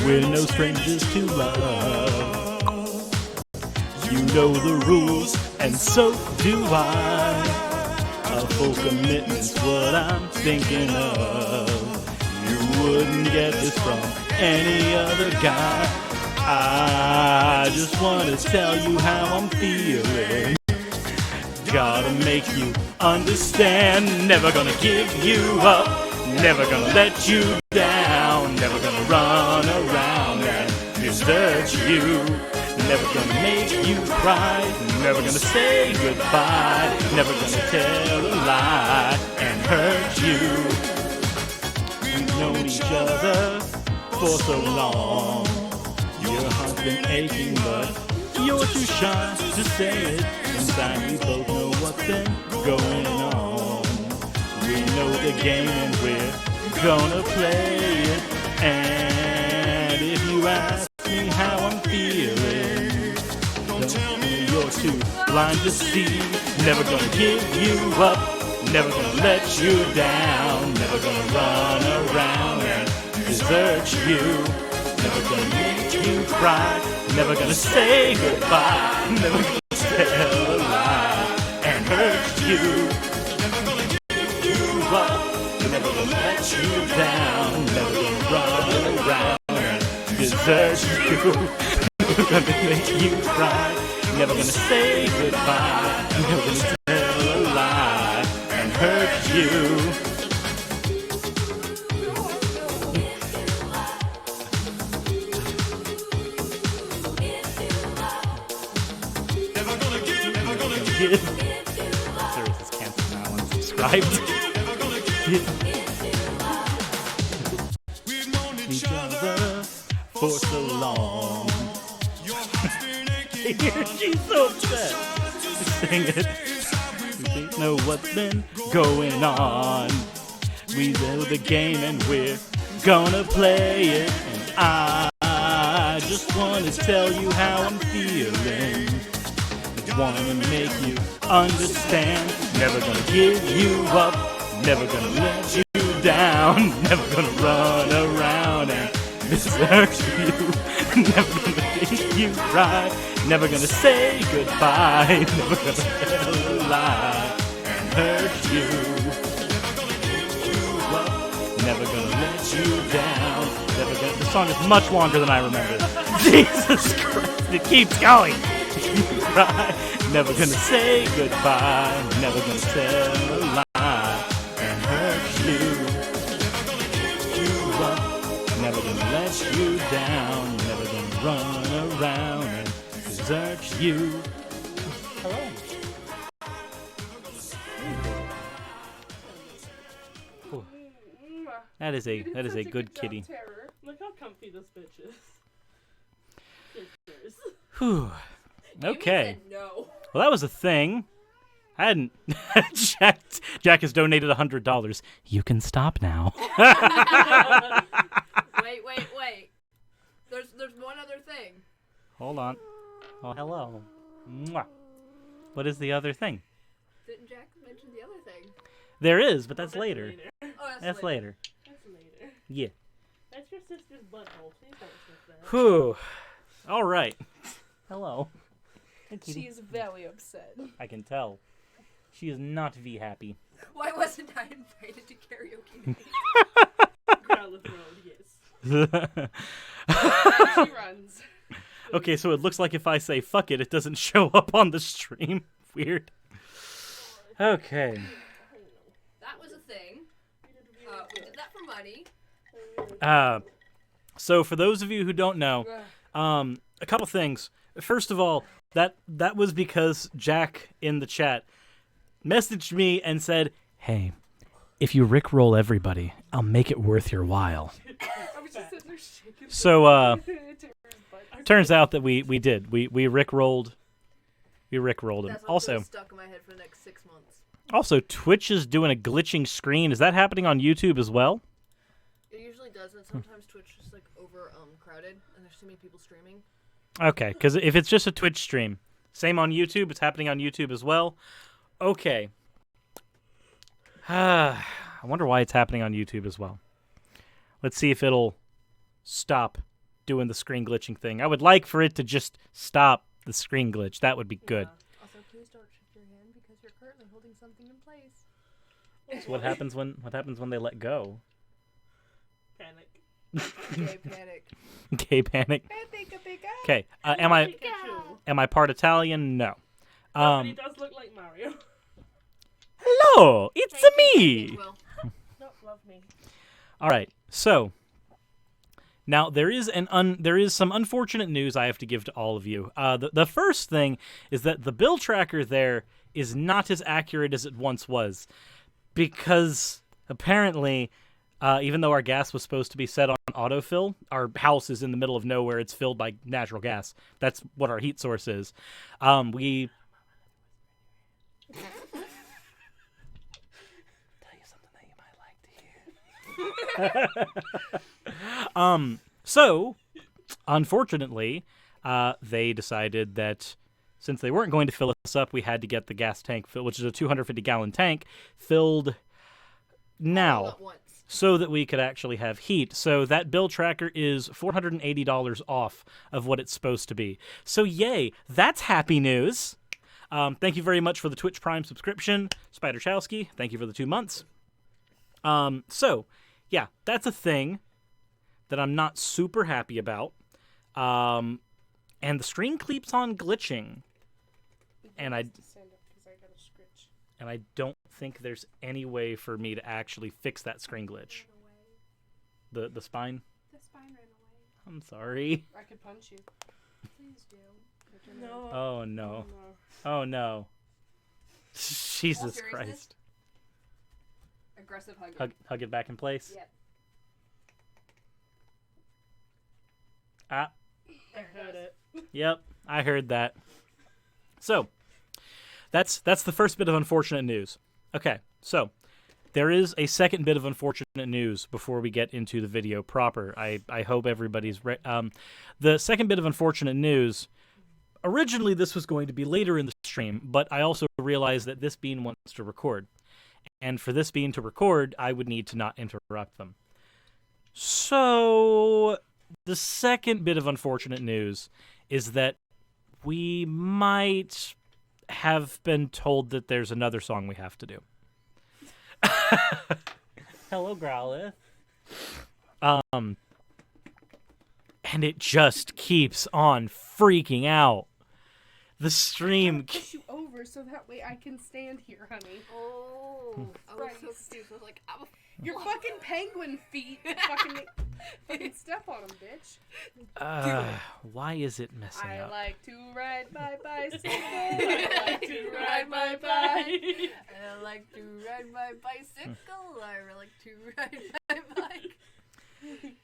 We're no strangers to love. You know the rules, and so do I. A full commitment's what I'm thinking of. You wouldn't get this from any other guy. I just want to tell you how I'm feeling. Gotta make you understand. Never gonna give you up. Never gonna let you down. Never gonna run around and desert you. Never gonna make you cry. Never gonna say goodbye. Never gonna tell a lie and hurt you. We've known each other for so long. Your heart's been aching, but you're too shy to say it. Inside we both know what's been going on. We know the game and we're gonna play it. And if you ask me how I'm feeling, don't tell me you're too blind to see. Never gonna give you up. Never gonna let you down. Never gonna run around and desert you. Never gonna make you cry. Never gonna say goodbye. Never gonna tell a lie and hurt you. Never gonna give you up. Never gonna let you down. Never gonna run around and desert you. Never gonna make you cry. Never gonna say goodbye. Never gonna tell a lie and hurt you. Service is canceled now. Unsubscribed. Each other for so long. She's so upset. Sing it. We don't know what's been going on. We know the game and we're gonna play it. And I just wanna tell you how I'm feeling. Wanna make you understand. Never gonna give you up. Never gonna let you down. Never gonna run around and desert you. Never gonna make you cry. Never gonna say goodbye. Never gonna tell a lie and hurt you. Never gonna let you down. Never gonna. The song is much longer than I remembered. Jesus Christ! It keeps going. Never gonna say goodbye. Never gonna tell a lie and hurt you. Never gonna let you down. Never gonna run around and desert you. Hello. Ooh. That is a good kitty. Look how comfy this bitch is. Whew. Okay. No. Well, that was a thing. I hadn't. Jack has donated $100. You can stop now. Wait. There's one other thing. Hold on. Oh, hello. Mwah. What is the other thing? Didn't Jack mention the other thing? There is, but that's later. Oh, That's later. That's later. Yeah. That's your sister's butthole. Please don't sniff that. Whew. All right. Hello. She is very upset. I can tell. She is not happy. Why wasn't I invited to karaoke night? Growlithe Road, yes. She runs. Okay, so it looks like if I say fuck it, it doesn't show up on the stream. Weird. Okay. That was a thing. We did that for money. So for those of you who don't know, a couple things. First of all, that was because Jack in the chat messaged me and said, "Hey, if you rickroll everybody, I'll make it worth your while." So turns out that we did. We rickrolled. We rickrolled him. That's Also, stuck in my head for the next 6 months. Also, Twitch is doing a glitching screen. Is that happening on YouTube as well? It usually does, and sometimes Twitch is like over crowded, and there's too many people streaming. Okay, because if it's just a Twitch stream, same on YouTube. It's happening on YouTube as well. Okay. I wonder why it's happening on YouTube as well. Let's see if it'll stop doing the screen glitching thing. I would like for it to just stop the screen glitch. That would be good. Also, please don't shake your hand because you're currently holding something in place. So what happens when they let go? Panic. Gay panic. Gay panic. Okay. Pikachu. Am I part Italian? No. But he does look like Mario. Hello, it's me. Well, No, love me. All right. So now there is some unfortunate news I have to give to all of you. The first thing is that the bill tracker there is not as accurate as it once was, because apparently, even though our gas was supposed to be set on autofill, our house is in the middle of nowhere. It's filled by natural gas. That's what our heat source is. We tell you something that you might like to hear. So, unfortunately, they decided that since they weren't going to fill us up, we had to get the gas tank filled, which is a 250-gallon tank, filled all now, at once. so that we could actually have heat. So that bill tracker is $480 off of what it's supposed to be. So yay, that's happy news. Thank you very much for the Twitch Prime subscription, Spider Chowski. Thank you for the 2 months. So, yeah, that's a thing that I'm not super happy about. And the screen keeps on glitching. And I don't think there's any way for me to actually fix that screen glitch. The spine? The spine ran away. I'm sorry. I could punch you. Please do. No. Oh, no. Oh, no. Jesus seriousness? Christ. Aggressive hug. Hug it back in place? Yep. Ah, I heard it. yep, I heard that. So, that's the first bit of unfortunate news. Okay, so there is a second bit of unfortunate news before we get into the video proper. I hope everybody's ready. The second bit of unfortunate news, originally this was going to be later in the stream, but I also realized that this bean wants to record. And for this bean to record, I would need to not interrupt them. So, the second bit of unfortunate news is that we might have been told that there's another song we have to do. Hello, Growlithe. And it just keeps on freaking out. The stream. Push you over so that way I can stand here, honey. Oh, I was so Christ. confused. I was like, I'm Your fucking penguin feet fucking step on them, bitch. Why is it messing I up? like to ride my bicycle. I like to ride my bike. I like to ride my bicycle. I like to ride my bike.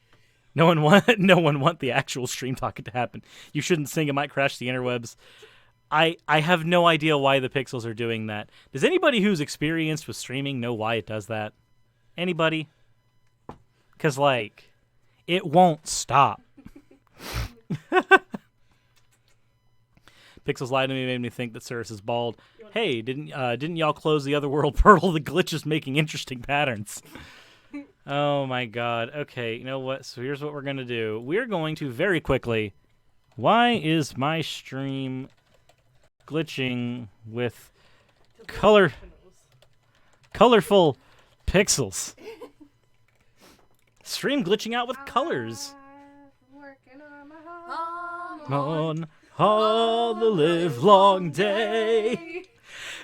No one want the actual stream talking to happen. You shouldn't sing; it might crash the interwebs. I have no idea why the pixels are doing that. Does anybody who's experienced with streaming know why it does that? Anybody? Because, like, it won't stop. Pixels lied to me, made me think that Cirrus is bald. Hey, didn't y'all close the Otherworld portal? The glitch is making interesting patterns. Oh my god. Okay, you know what? So here's what we're going to do. We're going to very quickly... Why is my stream glitching with colorful pixels? Stream glitching out with colors. Working on my heart. On all the live long day.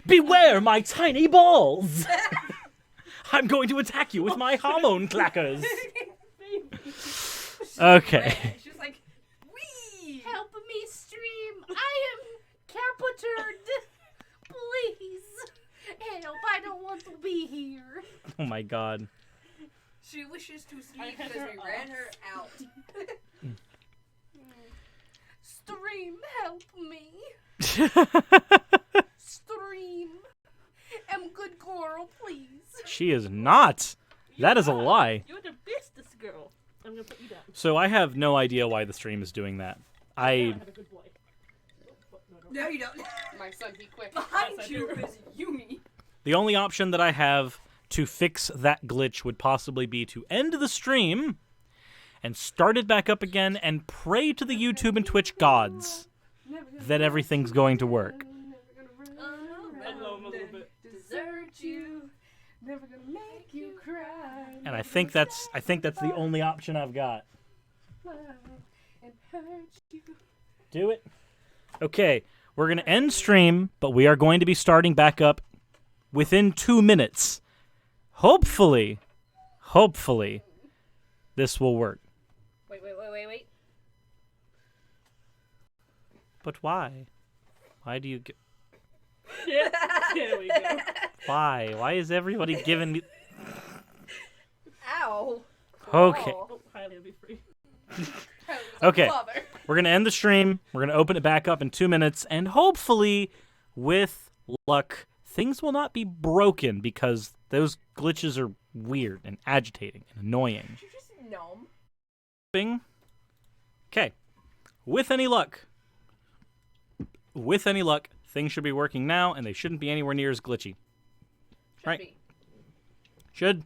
Beware my tiny balls. I'm going to attack you with my hormone clackers. Okay. She's like, wee! Help me stream. I am captured. Please. Help. I don't want to be here. Oh my god. She wishes to I sleep had because her we off. ran her out. Stream, help me. Stream. I'm good girl, please. She is not. That is a lie. You're the bestest girl. I'm gonna put you down. So I have no idea why the stream is doing that. I have a good boy. No, you don't. My son, be quick. Behind Yes, I you do. is Yumi. The only option that I have to fix that glitch would possibly be to end the stream and start it back up again and pray to the YouTube and Twitch gods that everything's going to work. Alone a little bit. Desert you. Never gonna make you cry. And I think that's the only option I've got. And hurt you. Do it. Okay, we're going to end stream, but we are going to be starting back up within 2 minutes. Hopefully, this will work. Wait. But why? Why do you get... Yeah, there we go. Why? Why is everybody giving me... Ow. Okay. Oh, Highly will be free. Okay. We're going to end the stream. We're going to open it back up in 2 minutes. And hopefully, with luck, things will not be broken because those glitches are weird and agitating and annoying. You just gnome. Bing. Okay. With any luck, things should be working now, and they shouldn't be anywhere near as glitchy. Right. Should.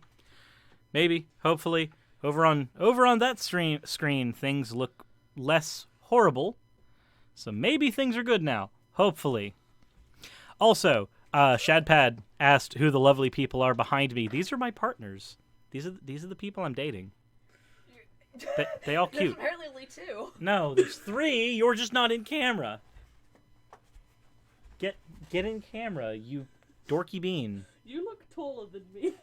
Maybe. Hopefully. Over on that screen, things look less horrible. So maybe things are good now. Hopefully. Also, Shadpad asked who the lovely people are behind me. These are my partners. These are the people I'm dating. They all cute. There's apparently only 2. No, there's 3. You're just not in camera. Get in camera, you dorky bean. You look taller than me.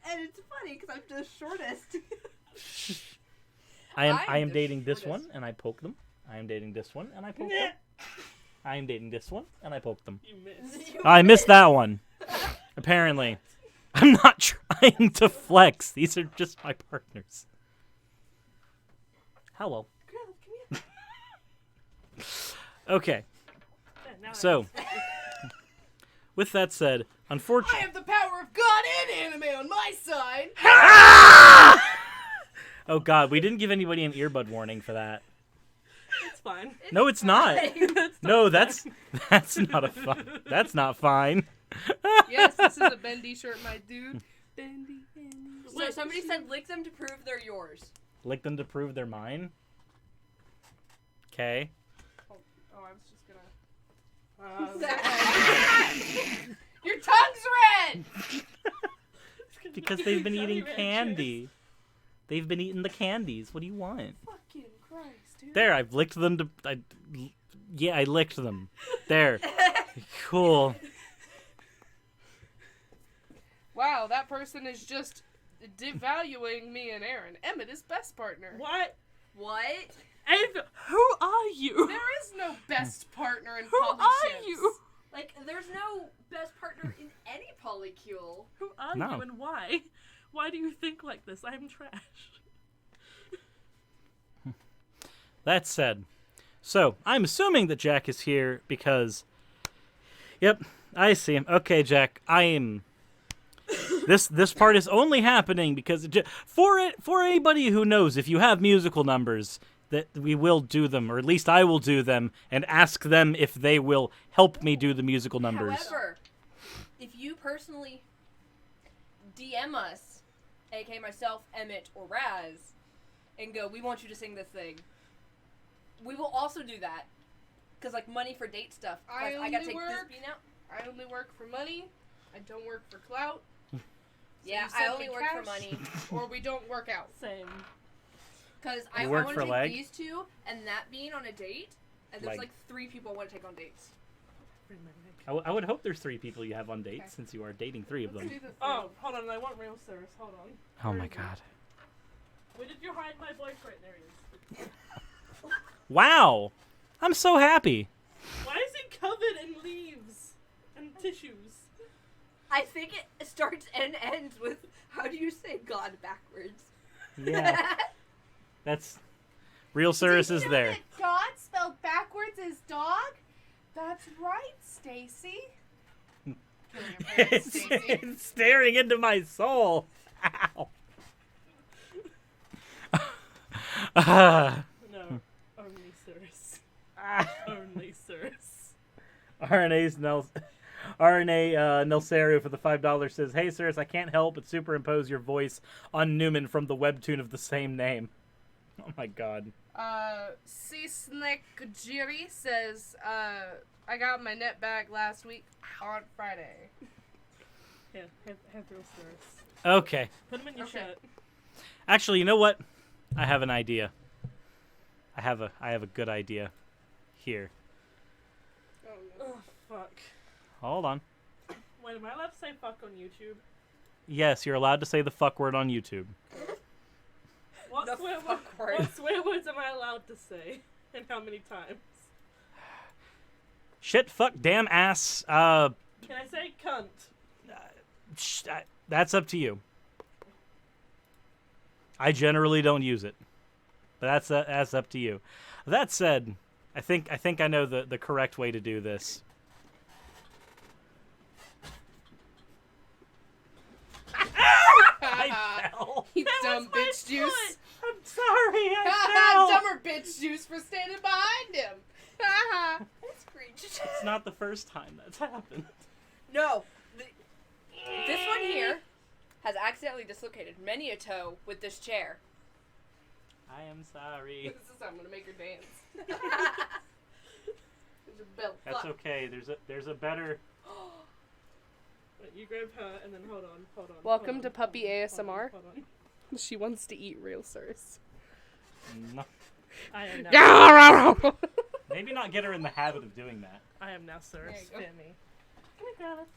And it's funny because I'm the shortest. I am I'm the dating this shortest. one and I poke them. I am dating this one and I poke them. I am dating this one and I poke them. You missed. I missed that one. Apparently. I'm not trying to flex. These are just my partners. Hello. Okay. Yeah, now I So, with that said, I unfortunately... have the power of God and anime on my side. Oh god, we didn't give anybody an earbud warning for that. It's fine. No, it's not. That's No, not that's fine. that's not fine. Yes, this is a bendy shirt, my dude. Bendy. So somebody said lick them to prove they're yours. Lick them to prove they're mine. Okay. Oh, I was just gonna. Your tongue's red. Because they've been eating Johnny candy. They've been eating the candies. What do you want? Fucking Christ, dude. There, I've licked them to... I licked them. There. Cool. Wow, that person is just devaluing me and Aaron. Emmett is best partner. What? What? And who are you? There is no best partner in Who Polly are Ships. you? Like, there's no best partner in any polycule. Who are No. you and why? Why do you think like this? I'm trash. That said, so I'm assuming that Jack is here because, yep, I see him. Okay, Jack, I am. This part is only happening because for anybody who knows, if you have musical numbers, that we will do them, or at least I will do them, and ask them if they will help me do the musical numbers. However, if you personally DM us, aka myself, Emmett, or Raz, and go, we want you to sing this thing, we will also do that. Because, like, money for date stuff. I Like, I gotta only take this work- bean out. I only work for money. I don't work for clout. Yeah, you I send only me work for cash? money. Or we don't work out. Same. Because You I work want for to take leg? these two and that bean on a date, and there's Leg. like 3 people I want to take on dates. I would hope there's 3 people you have on dates, Okay. since you are dating 3 of Let's them. do the thing. Oh, hold on. I want real service. Hold on. Oh my god. Where did you hide my boyfriend? There he is. Wow! I'm so happy. Why is he covered in leaves and tissues? I think it starts and ends with, how do you say God backwards? Yeah. That's... Real service is there. God spelled backwards is dog? That's right, Stacy. It's, it's staring into my soul. Ow. No. Only service. Only service. RNA Nelsario for the $5 says, "Hey, sirs, I can't help but superimpose your voice on Newman from the webtoon of the same name." Oh my god. C-Snack-Jiri says, I got my net back last week on Friday. Yeah, have real stories. Okay. Put them in your Okay. shirt. Actually, you know what? I have an idea. I have a good idea here. Oh, no. Oh, fuck. Hold on. Wait, am I allowed to say fuck on YouTube? Yes, you're allowed to say the fuck word on YouTube. What The swear fuck word. What swear words am I allowed to say? And how many times? Shit, fuck, damn, ass. Can I say cunt? That's up to you. I generally don't use it, but that's up to you. That said, I think I know the correct way to do this. I fell. You That dumb was my bitch juice. foot. I'm sorry. I fell. Dumber bitch juice for standing behind him. That's screeched. It's not the first time that's happened. No. This one here has accidentally dislocated many a toe with this chair. I am sorry. This is how I'm gonna make her dance. There's a belt. That's okay. There's a better. Wait, you grab her and then hold on. Welcome hold to on, Puppy hold on, ASMR. Hold on. She wants to eat real sirs. No, I am now. There maybe not get her in the habit of doing that. I am now, sir. There you go. Spare me. Come here, Carlos.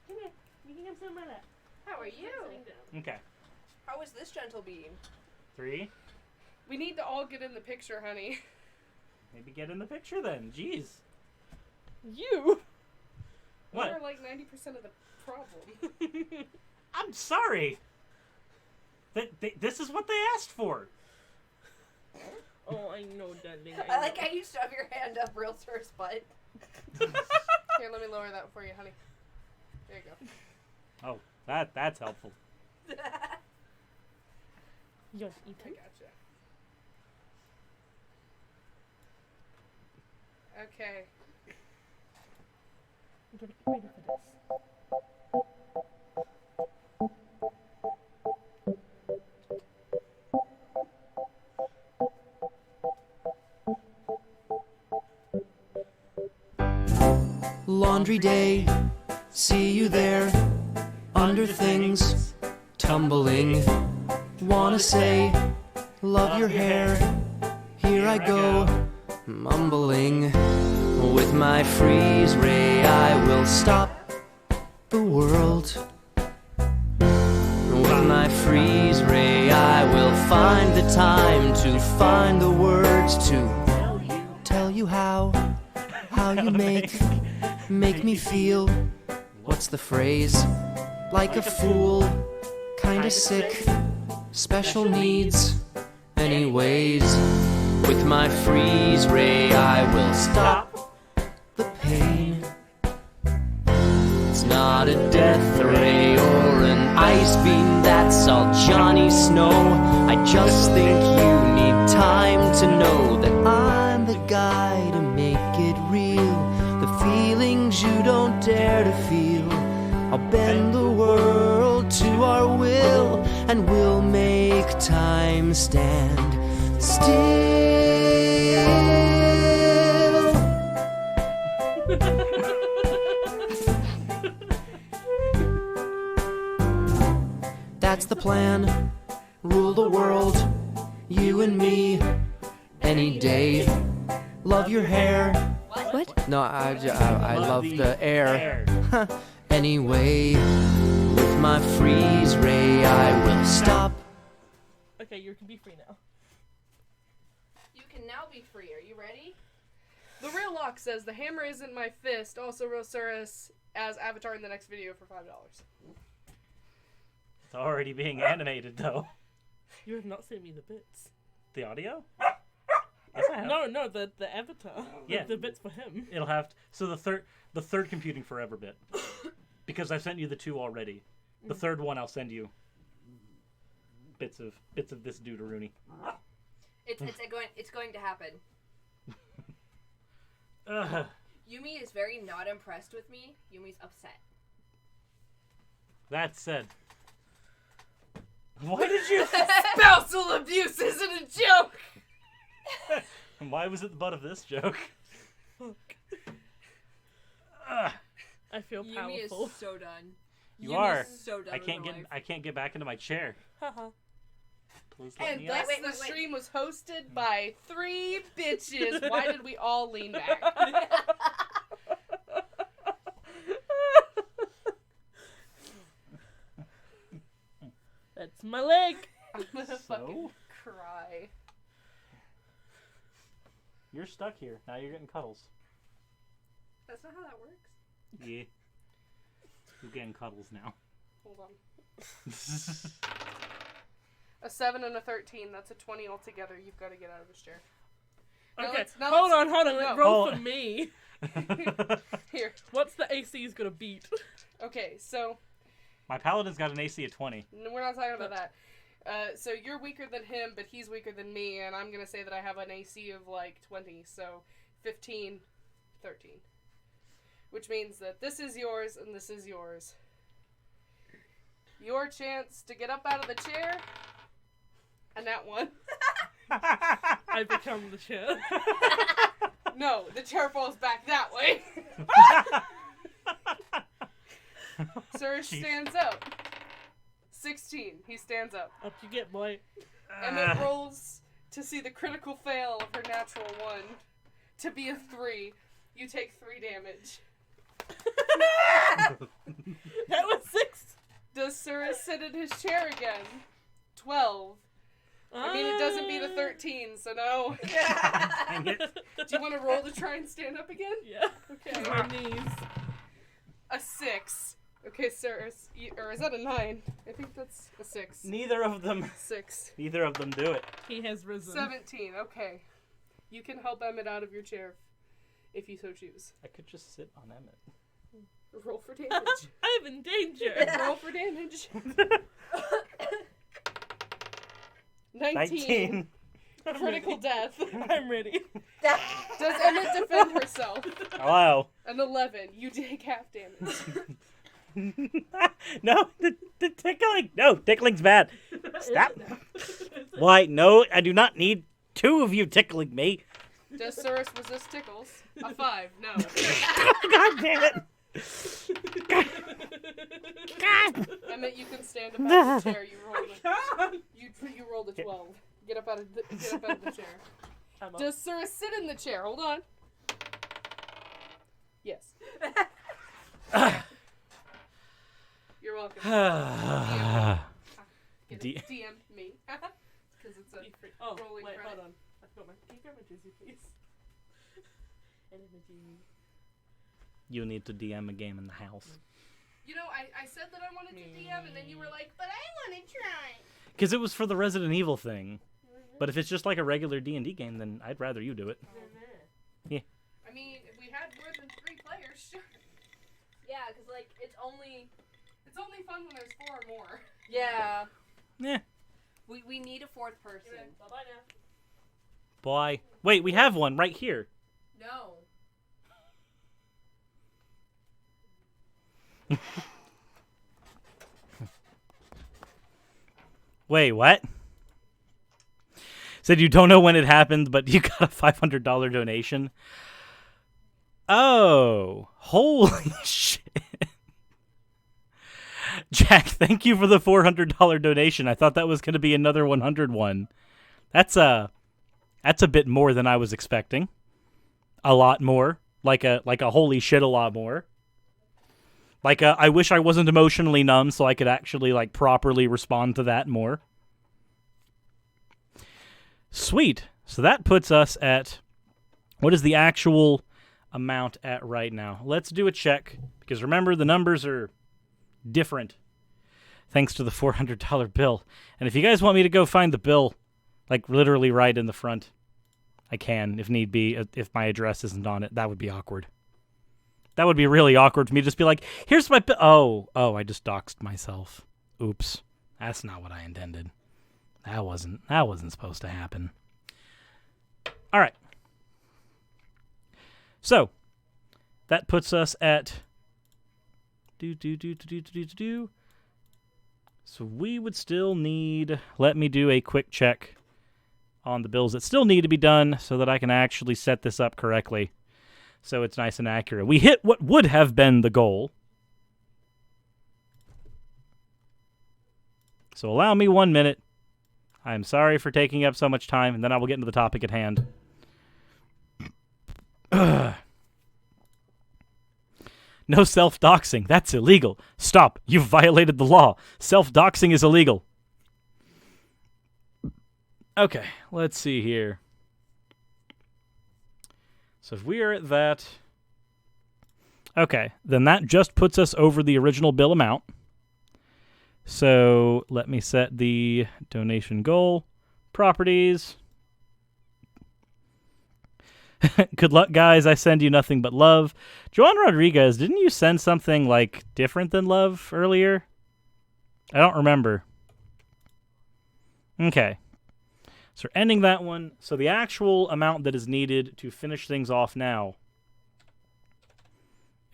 Come here. You can come sit on my lap. How are Sitting down. Okay. How is this gentle being? 3. We need to all get in the picture, honey. Maybe get in the picture then. Jeez. You. What? You're like 90% of the problem. I'm sorry. This is what they asked for. Oh, I know, darling. I like how you shove your hand up real sir's butt. Here, let me lower that for you, honey. There you go. Oh, that's helpful. You're I eating. gotcha. Okay. Get ready for this. Laundry day, see you there, under things, tumbling. Wanna say, love your hair, here I go, mumbling. With my freeze ray, I will stop the world. With my freeze ray, I will find the time to find the words to tell you how you make me feel. What's the phrase? Like a fool, kinda sick, special needs. Anyways, with my freeze ray, I will stop the pain. It's not a death ray or an ice beam, that's all Johnny Snow. I just think you need time to know that I'm the guy to make it real. The feelings you don't dare to feel, I'll bend the world to our will, and we'll make time stand still. That's the plan. Rule the world, you and me, any day. Love your hair. What? No, I love the air. Anyway, with my freeze ray, I will stop. Okay, you can be free now. You can now be free. Are you ready? The Real Lock says, the hammer isn't my fist. Also, Rosaurus as Avatar in the next video for $5. It's already being animated though. You have not sent me the bits. The audio? Yes, I have. No, the avatar. Yeah. The bits for him. It'll have so the third computing forever bit. Because I've sent you the 2 already. The third one I'll send you bits of this dude Rooney. It's going to happen. Yumi is very not impressed with me. Yumi's upset. That said, Why did you? Spousal abuse isn't a joke. And why was it the butt of this joke? I feel Yumi powerful. is so done. You Yumi are. is so done I with can't her get. life. I can't get back into my chair. Haha. Please let And me thus out. wait, the wait. stream was hosted by 3 bitches. Why did we all lean back? That's my leg. I'm gonna So? fucking cry. You're stuck here. Now you're getting cuddles. That's not how that works. Yeah. You're getting cuddles now. Hold on. A 7 and a 13. That's a 20 altogether. You've got to get out of this chair. Now Okay, let's- now hold let's- on. No. Roll Oh. for me. Here. What's the AC's gonna beat? Okay, so My paladin's got an AC of 20. we're not talking about that. So you're weaker than him, but he's weaker than me, and I'm gonna say that I have an AC of like 20, so 15, 13. Which means that this is yours and this is yours. Your chance to get up out of the chair, and that one. I become the chair. No, the chair falls back that way. Sir Jeez. stands up. 16. He stands up. Up you get, boy. Emmett rolls to see the critical fail of her natural 1 to be a 3. You take 3 damage. That was 6. Does Surus sit in his chair again? 12. I mean, it doesn't beat a 13, so no. Dang it. Do you want to roll to try and stand up again? Yeah. Okay. My knees. A 6. Okay, Surus. Or is that a 9? I think that's a 6. Neither of them. 6. Neither of them do it. He has risen. 17. Okay. You can help Emmett out of your chair if you so choose. I could just sit on Emmett. Roll for damage. I'm in danger. Roll for damage. 19. Critical death. I'm ready. Does Emmett defend herself? Hello. An 11. You take half damage. No, the tickling. No, tickling's bad. Stop. Why? No, I do not need 2 of you tickling me. Does Surus resist tickles? A 5. No. God damn it. God. Emmett, you can stand up out of the chair. You rolled a 12. Get up out of the chair. I'm up. Does Surus sit in the chair? Hold on. Yes. You're welcome. Get D- it? DM me. Because it's a Oh, rolling wait, credit. hold on. I forgot my. Can you grab my Jizzy, please? Energy. You need to DM a game in the house. You know, I said that I wanted to DM, and then you were like, but I want to try. Because it was for the Resident Evil thing. But if it's just like a regular D&D game, then I'd rather you do it. I mean, if we had more than 3 players, sure. Yeah, because, like, it's only... It's only fun when there's 4 or more. Yeah. Yeah. We need a 4th person. Bye-bye now. Boy. Wait, we have one right here. No. Wait, what? Said you don't know when it happened, but you got a $500 donation. Oh, holy shit. Jack, thank you for the $400 donation. I thought that was going to be another 100 one. That's a bit more than I was expecting. A lot more. Like a holy shit a lot more. Like I wish I wasn't emotionally numb so I could actually like properly respond to that more. Sweet. So that puts us at, what is the actual amount at right now? Let's do a check, because remember, the numbers are different thanks to the $400 bill. And if you guys want me to go find the bill, like literally right in the front, I can, if need be, if my address isn't on it. That would be awkward. That would be really awkward for me to just be like, here's my bill. Oh, I just doxed myself. Oops. That's not what I intended. That wasn't supposed to happen. All right. So, that puts us at So we would still need... Let me do a quick check on the bills that still need to be done so that I can actually set this up correctly so it's nice and accurate. We hit what would have been the goal. So allow me 1 minute. I'm sorry for taking up so much time, and then I will get into the topic at hand. No self-doxing. That's illegal. Stop. You've violated the law. Self-doxing is illegal. Okay, let's see here. So if we are at that... Okay, then that just puts us over the original bill amount. So let me set the donation goal. Properties. Good luck, guys. I send you nothing but love. Joan Rodriguez, didn't you send something, like, different than love earlier? I don't remember. Okay. So we're ending that one. So the actual amount that is needed to finish things off now,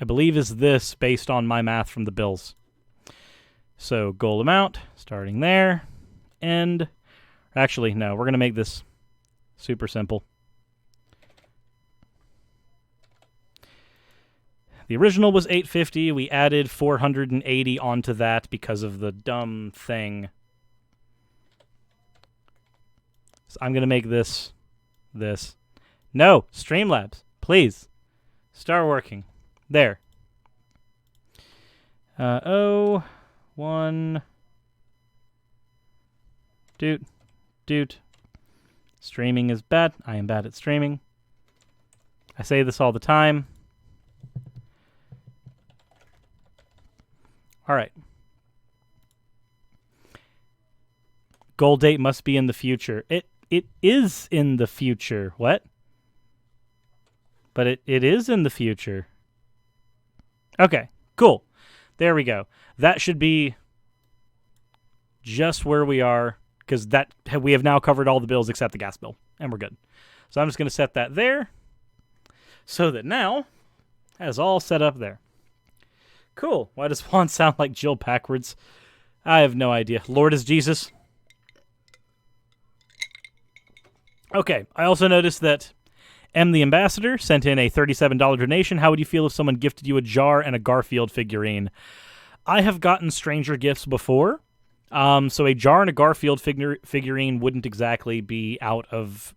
I believe, is this based on my math from the bills. So goal amount, starting there. End. Actually, no, we're going to make this super simple. The original was $850. We added $480 onto that because of the dumb thing. So I'm going to make this. No, Streamlabs, please. Start working. There. 1. Doot. Streaming is bad. I am bad at streaming. I say this all the time. All right. Goal date must be in the future. It is in the future. What? But it is in the future. Okay, cool. There we go. That should be just where we are, because we have now covered all the bills except the gas bill, and we're good. So I'm just going to set that there, so that now has all set up there. Cool. Why does Juan sound like Jill backwards? I have no idea. Lord is Jesus. Okay, I also noticed that M. the Ambassador sent in a $37 donation. How would you feel if someone gifted you a jar and a Garfield figurine? I have gotten stranger gifts before, so a jar and a Garfield figurine wouldn't exactly be out of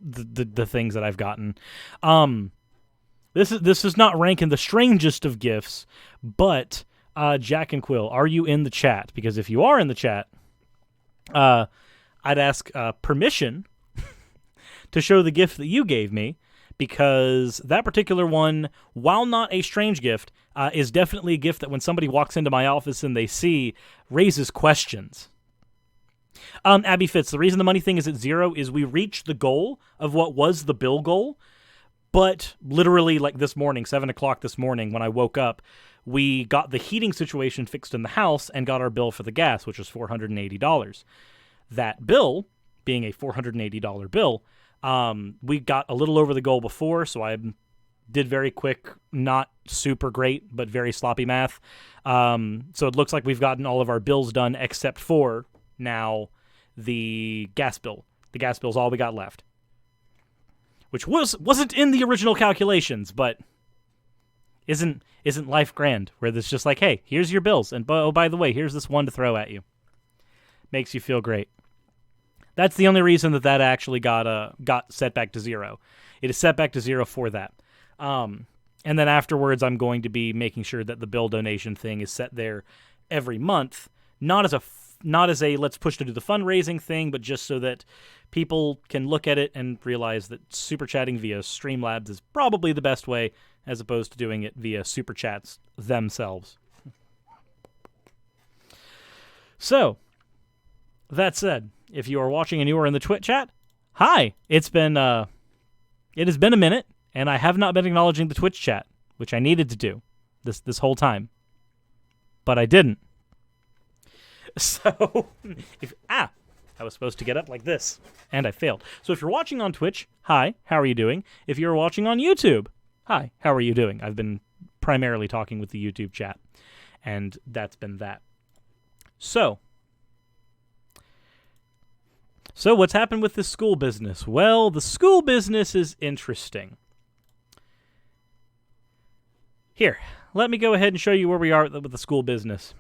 the things that I've gotten. This is not ranking the strangest of gifts, but Jack and Quill, are you in the chat? Because if you are in the chat, I'd ask permission to show the gift that you gave me, because that particular one, while not a strange gift, is definitely a gift that when somebody walks into my office and they see, raises questions. Abby Fitz, the reason the money thing is at 0 is we reached the goal of what was the bill goal, but literally like this morning, 7 o'clock this morning when I woke up, we got the heating situation fixed in the house and got our bill for the gas, which was $480. That bill, being a $480 bill, we got a little over the goal before, so I did very quick, not super great, but very sloppy math. So it looks like we've gotten all of our bills done except for now the gas bill. The gas bill's all we got left, which wasn't in the original calculations, but isn't life grand? Where it's just like, hey, here's your bills, and oh, by the way, here's this one to throw at you. Makes you feel great. That's the only reason that actually got set back to 0. It is set back to 0 for that. And then afterwards, I'm going to be making sure that the bill donation thing is set there every month, not as a let's push to do the fundraising thing, but just so that people can look at it and realize that super chatting via Streamlabs is probably the best way, as opposed to doing it via super chats themselves. So, that said, if you are watching and you are in the Twitch chat, hi! It has been a minute, and I have not been acknowledging the Twitch chat, which I needed to do this whole time. But I didn't. So, I was supposed to get up like this, and I failed. So if you're watching on Twitch, hi, how are you doing? If you're watching on YouTube, hi, how are you doing? I've been primarily talking with the YouTube chat, and that's been that. So, So what's happened with this school business? Well, the school business is interesting. Here, let me go ahead and show you where we are with the school business.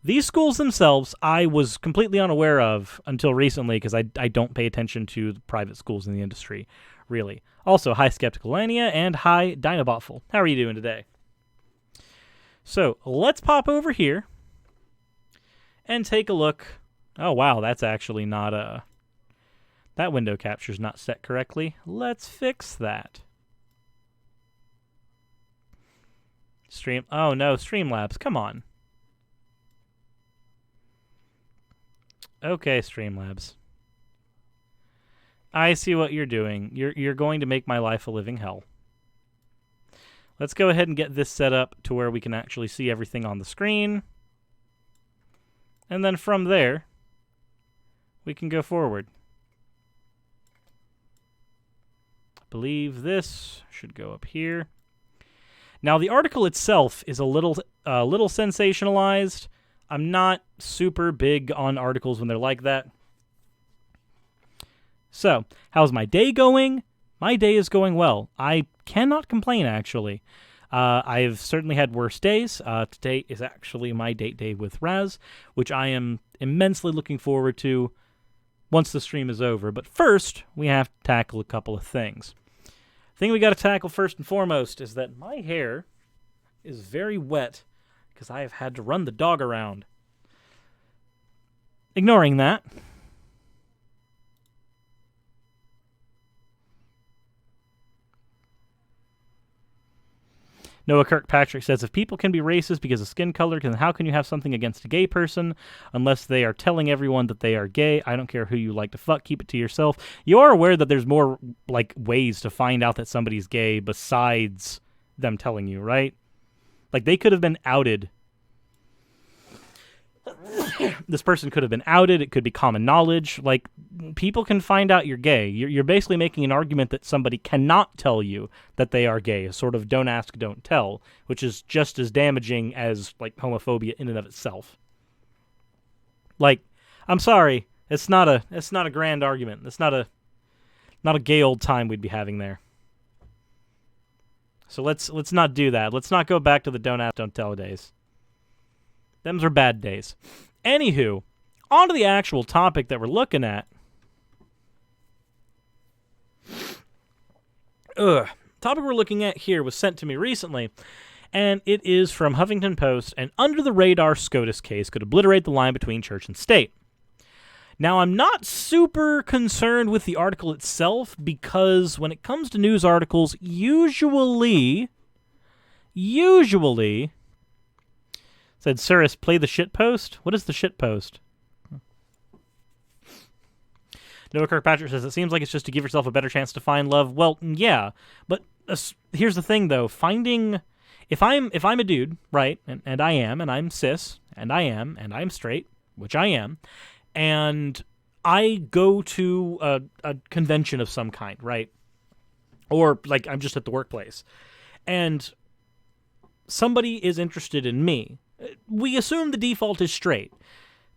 These schools themselves, I was completely unaware of until recently because I don't pay attention to the private schools in the industry, really. Also, hi Skepticalania and hi Dinobotful. How are you doing today? So, let's pop over here and take a look. Oh, wow, that's actually not that window capture's not set correctly. Let's fix that. Oh, no, Streamlabs, come on. Okay, Streamlabs. I see what you're doing. You're going to make my life a living hell. Let's go ahead and get this set up to where we can actually see everything on the screen. And then from there, we can go forward. I believe this should go up here. Now, the article itself is a little sensationalized. I'm not super big on articles when they're like that. So, how's my day going? My day is going well. I cannot complain, actually. I've certainly had worse days. Today is actually my date day with Raz, which I am immensely looking forward to once the stream is over. But first, we have to tackle a couple of things. The thing we got to tackle first and foremost is that my hair is very wet because I have had to run the dog around. Ignoring that, Noah Kirkpatrick says, if people can be racist because of skin color, then how can you have something against a gay person unless they are telling everyone that they are gay? I don't care who you like to fuck. Keep it to yourself. You are aware that there's more like ways to find out that somebody's gay besides them telling you, right? Like, they could have been outed. This person could have been outed. It could be common knowledge. Like, people can find out you're gay. You're basically making an argument that somebody cannot tell you that they are gay. A sort of don't ask, don't tell, which is just as damaging as, like, homophobia in and of itself. Like, I'm sorry. It's not a grand argument. It's not a gay old time we'd be having there. So let's not do that. Let's not go back to the don't ask, don't tell days. Them's are bad days. Anywho, on to the actual topic that we're looking at. Topic we're looking at here was sent to me recently, and it is from Huffington Post. An under-the-radar SCOTUS case could obliterate the line between church and state. Now, I'm not super concerned with the article itself because when it comes to news articles, usually, said Cirrus, play the shit post? What is the shit post? Noah Kirkpatrick says, it seems like it's just to give yourself a better chance to find love. Well, yeah, but here's the thing, though. If I'm a dude, right, and I am, and I'm cis, and I'm straight, which I am, and I go to a convention of some kind, right? Or, like, I'm just at the workplace, and somebody is interested in me. We assume the default is straight.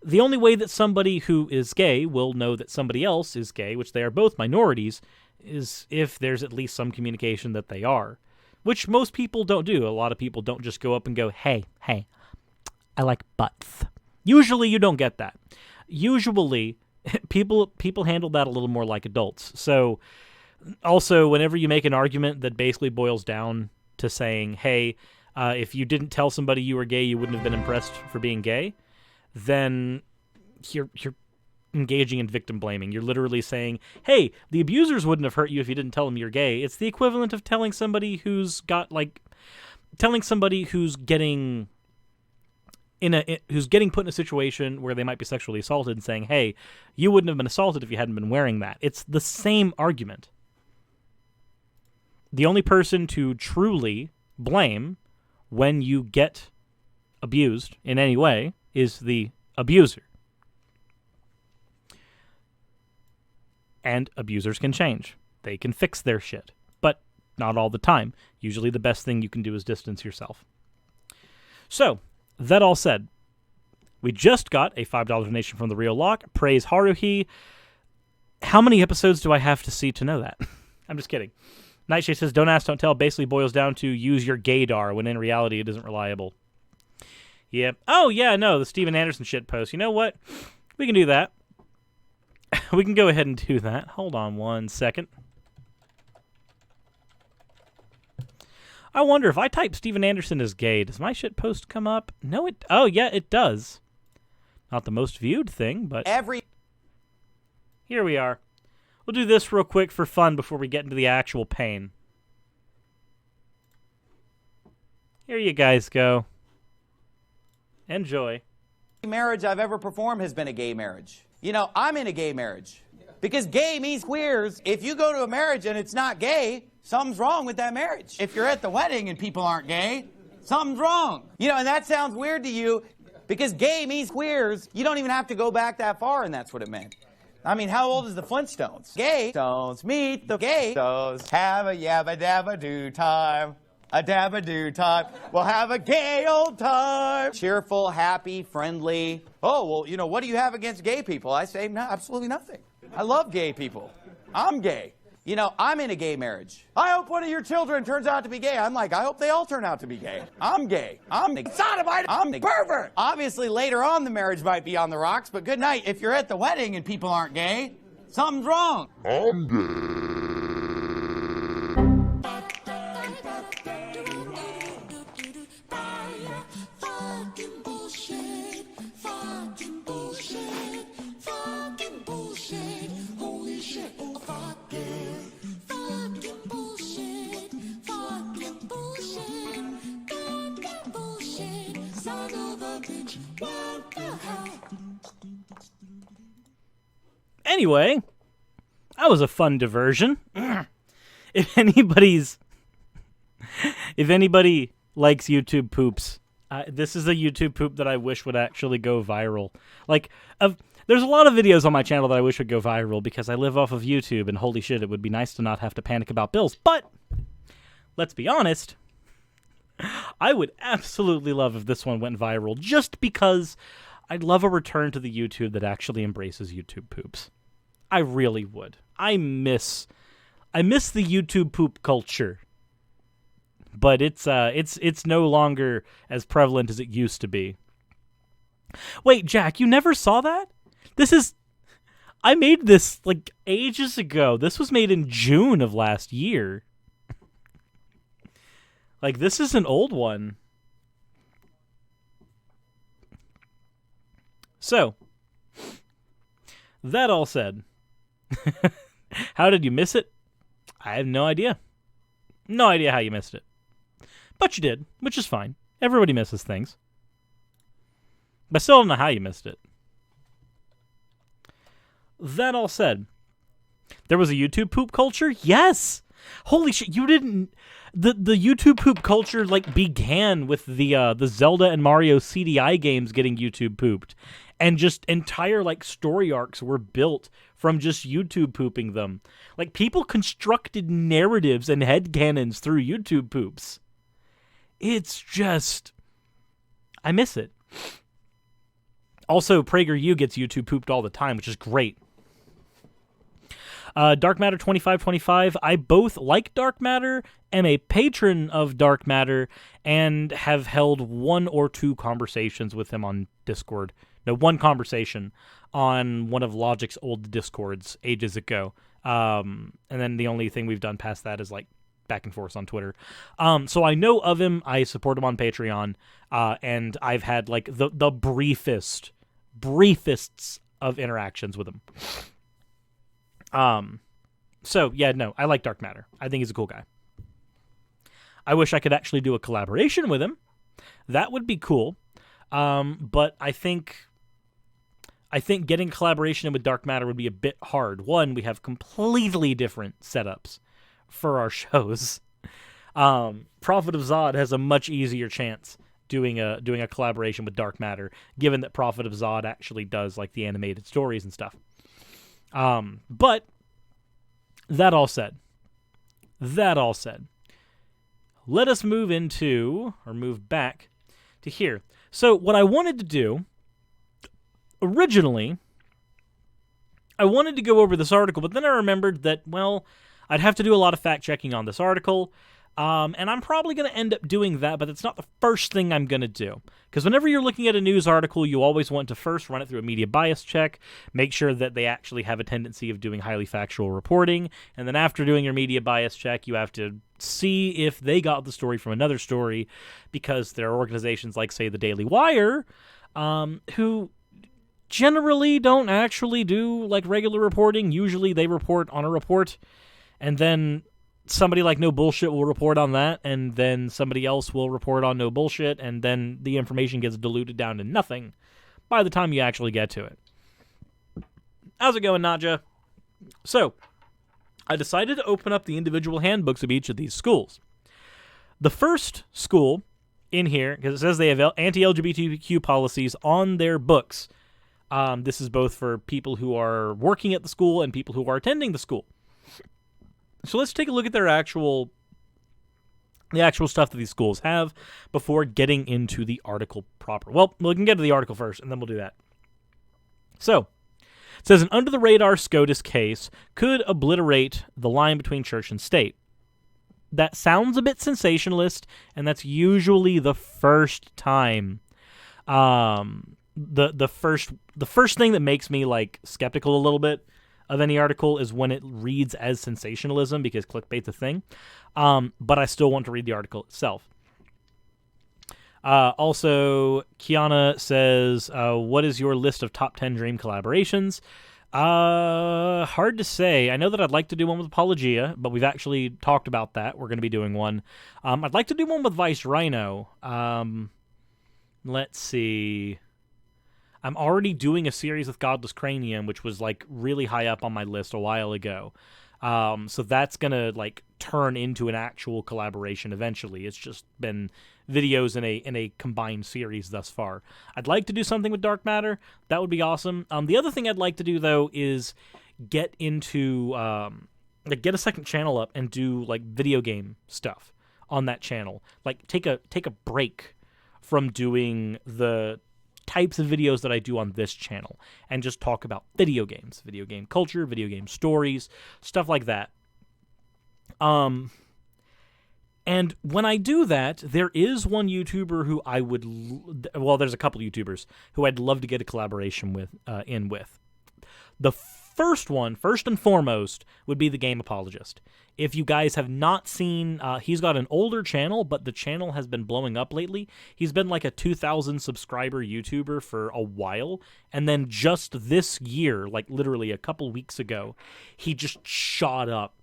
The only way that somebody who is gay will know that somebody else is gay, which they are both minorities, is if there's at least some communication that they are, which most people don't do. A lot of people don't just go up and go, hey, I like butts. Usually you don't get that. Usually people handle that a little more like adults. So also, whenever you make an argument that basically boils down to saying, hey, if you didn't tell somebody you were gay, you wouldn't have been impressed for being gay, then you're engaging in victim blaming. You're literally saying, hey, the abusers wouldn't have hurt you if you didn't tell them you're gay. It's the equivalent of telling somebody who's getting put in a situation where they might be sexually assaulted and saying, hey, you wouldn't have been assaulted if you hadn't been wearing that. It's the same argument. The only person to truly blame when you get abused in any way is the abuser. And abusers can change. They can fix their shit. But not all the time. Usually the best thing you can do is distance yourself. So, that all said, We just got a $5 donation from The Real Lock. Praise Haruhi. How many episodes do I have to see to know that? I'm just kidding. Nightshade says, don't ask, don't tell. Basically boils down to use your gaydar, when in reality it isn't reliable. Yep. Oh, yeah, no, the Steven Anderson shit post. You know what? We can do that. We can go ahead and do that. Hold on 1 second. I wonder if I type Steven Anderson is gay, does my shit post come up? No, it... Oh, yeah, it does. Not the most viewed thing, but... Here we are. We'll do this real quick for fun before we get into the actual pain. Here you guys go. Enjoy. Marriage I've ever performed has been a gay marriage. You know, I'm in a gay marriage. Because gay means queers. If you go to a marriage and it's not gay, something's wrong with that marriage. If you're at the wedding and people aren't gay, something's wrong. You know, and that sounds weird to you because gay means queers. You don't even have to go back that far, and that's what it meant. I mean, how old is the Flintstones? Gay Stones meet the gay Stones. Have a yabba dabba do time. A dabba do time. We'll have a gay old time. Cheerful, happy, friendly. Oh, well, you know, what do you have against gay people? I say, no, absolutely nothing. I love gay people. I'm gay. You know, I'm in a gay marriage. I hope one of your children turns out to be gay. I'm like, I hope they all turn out to be gay. I'm gay. I'm the sodomite. I'm the pervert. Obviously, later on, the marriage might be on the rocks, but good night. If you're at the wedding and people aren't gay, something's wrong. I'm gay. Anyway, that was a fun diversion. If anybody likes YouTube poops, this is a YouTube poop that I wish would actually go viral. Like, there's a lot of videos on my channel that I wish would go viral because I live off of YouTube, and holy shit, it would be nice to not have to panic about bills. But, let's be honest, I would absolutely love if this one went viral, just because I'd love a return to the YouTube that actually embraces YouTube poops. I really would. I miss the YouTube poop culture. But it's no longer as prevalent as it used to be. Wait, Jack, you never saw that? I made this like ages ago. This was made in June of last year. Like, this is an old one. So, that all said, how did you miss it? I have no idea. No idea how you missed it. But you did, which is fine. Everybody misses things. But I still don't know how you missed it. That all said, there was a YouTube poop culture? Yes! Holy shit, you didn't... The YouTube poop culture like began with the Zelda and Mario CDI games getting YouTube pooped. And just entire like story arcs were built from just YouTube pooping them. Like, people constructed narratives and headcanons through YouTube poops. It's just... I miss it. Also, PragerU gets YouTube pooped all the time, which is great. Dark Matter 2525. I both like Dark Matter, am a patron of Dark Matter, and have held 1 or 2 conversations with him on Discord. No, 1 conversation on one of Logic's old Discords ages ago. And then the only thing we've done past that is like back and forth on Twitter. So I know of him. I support him on Patreon. And I've had like the briefest of interactions with him. So yeah, no, I like Dark Matter. I think he's a cool guy. I wish I could actually do a collaboration with him. That would be cool. But I think getting collaboration with Dark Matter would be a bit hard. One, we have completely different setups for our shows. Prophet of Zod has a much easier chance doing a collaboration with Dark Matter, given that Prophet of Zod actually does like the animated stories and stuff. But that all said, let us move back to here. So what I wanted to do originally, I wanted to go over this article, but then I remembered that, well, I'd have to do a lot of fact-checking on this article, and I'm probably going to end up doing that, but it's not the first thing I'm going to do. Because whenever you're looking at a news article, you always want to first run it through a media bias check, make sure that they actually have a tendency of doing highly factual reporting, and then after doing your media bias check, you have to see if they got the story from another story, because there are organizations like, say, the Daily Wire, who generally don't actually do like regular reporting. Usually they report on a report, and then somebody like No Bullshit will report on that, and then somebody else will report on No Bullshit, and then the information gets diluted down to nothing by the time you actually get to it. How's it going, Nadja? So, I decided to open up the individual handbooks of each of these schools. The first school in here, because it says they have anti-LGBTQ policies on their books. This is both for people who are working at the school and people who are attending the school. So let's take a look at the actual stuff that these schools have before getting into the article proper. Well, we can get to the article first, and then we'll do that. So, it says an under-the-radar SCOTUS case could obliterate the line between church and state. That sounds a bit sensationalist, and that's usually the first time. The first thing that makes me like skeptical a little bit of any article is when it reads as sensationalism, because clickbait's a thing. But I still want to read the article itself. Also, Kiana says, what is your list of top 10 dream collaborations? Hard to say. I know that I'd like to do one with Apologia, but we've actually talked about that. We're going to be doing one. I'd like to do one with Vice Rhino. Let's see. I'm already doing a series with Godless Cranium, which was like really high up on my list a while ago. So that's going to like turn into an actual collaboration eventually. It's just been videos in a combined series thus far. I'd like to do something with Dark Matter. That would be awesome. The other thing I'd like to do though is get into get a second channel up and do like video game stuff on that channel. Like take a break from doing the types of videos that I do on this channel and just talk about video games, video game culture, video game stories, stuff like that. And when I do that, there is one YouTuber who I would, there's a couple YouTubers who I'd love to get a collaboration with, The first and foremost, would be the Game Apologist. If you guys have not seen, he's got an older channel, but the channel has been blowing up lately. He's been like a 2,000 subscriber YouTuber for a while, and then just this year, like literally a couple weeks ago, he just shot up.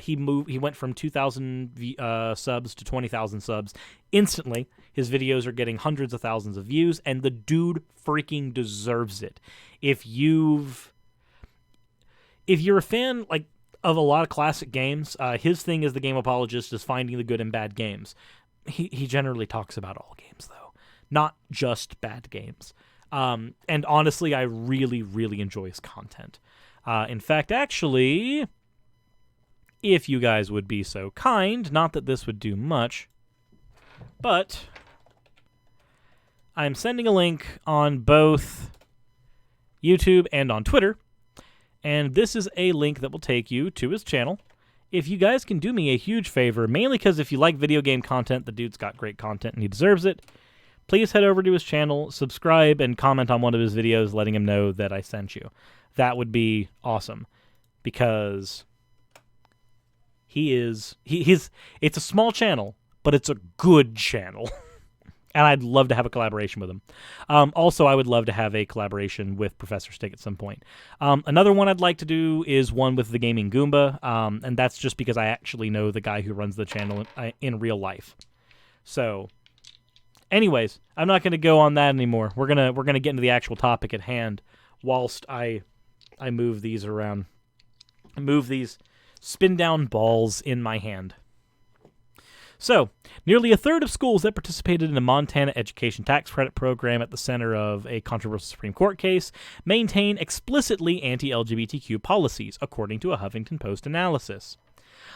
He went from 2,000 subs to 20,000 subs instantly. His videos are getting hundreds of thousands of views, and the dude freaking deserves it. If you're a fan like of a lot of classic games, his thing as the Game Apologist is finding the good in bad games. He generally talks about all games though, not just bad games. And honestly, I really, really enjoy his content. In fact, actually, if you guys would be so kind, not that this would do much, but I'm sending a link on both YouTube and on Twitter. And this is a link that will take you to his channel. If you guys can do me a huge favor, mainly because if you like video game content, the dude's got great content and he deserves it, please head over to his channel, subscribe, and comment on one of his videos letting him know that I sent you. That would be awesome, because it's a small channel, but it's a good channel. And I'd love to have a collaboration with him. Also, I would love to have a collaboration with Professor Stick at some point. Another one I'd like to do is one with the Gaming Goomba, and that's just because I actually know the guy who runs the channel in real life. So, anyways, I'm not going to go on that anymore. We're gonna get into the actual topic at hand whilst I move these around. I move these spin-down balls in my hand. So, nearly a third of schools that participated in a Montana education tax credit program at the center of a controversial Supreme Court case maintain explicitly anti-LGBTQ policies, according to a Huffington Post analysis.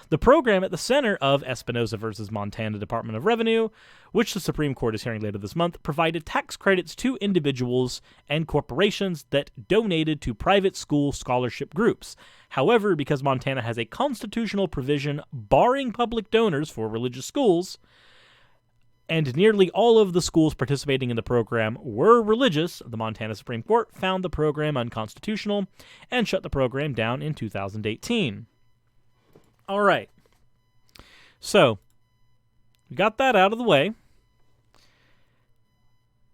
The program at the center of Espinoza versus Montana Department of Revenue, which the Supreme Court is hearing later this month, provided tax credits to individuals and corporations that donated to private school scholarship groups. However, because Montana has a constitutional provision barring public donors for religious schools, and nearly all of the schools participating in the program were religious, the Montana Supreme Court found the program unconstitutional and shut the program down in 2018. All right. So, we got that out of the way.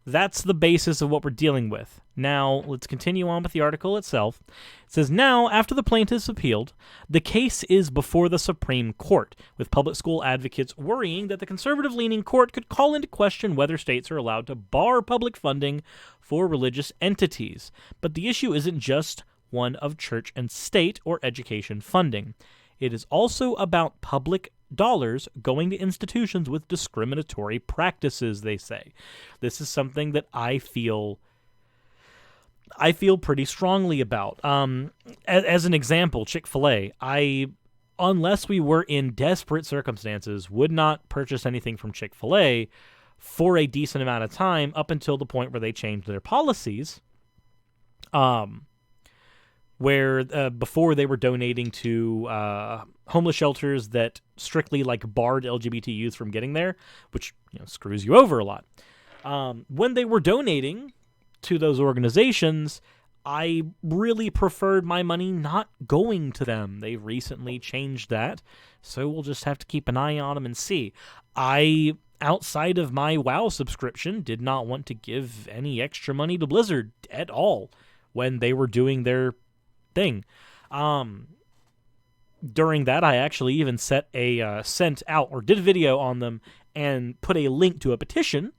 That's the basis of what we're dealing with. Now, let's continue on with the article itself. It says, now, after the plaintiffs appealed, the case is before the Supreme Court, with public school advocates worrying that the conservative-leaning court could call into question whether states are allowed to bar public funding for religious entities. But the issue isn't just one of church and state or education funding. It is also about public dollars going to institutions with discriminatory practices, they say. This is something that I feel pretty strongly about. As an example, Chick-fil-A, unless we were in desperate circumstances, would not purchase anything from Chick-fil-A for a decent amount of time up until the point where they changed their policies. Where before they were donating to homeless shelters that strictly barred LGBT youth from getting there, which screws you over a lot. When they were donating to those organizations, I really preferred my money not going to them. They've recently changed that, so we'll just have to keep an eye on them and see. I, outside of my WoW subscription, did not want to give any extra money to Blizzard at all when they were doing their thing. During that, I actually even sent out or did a video on them and put a link to a petition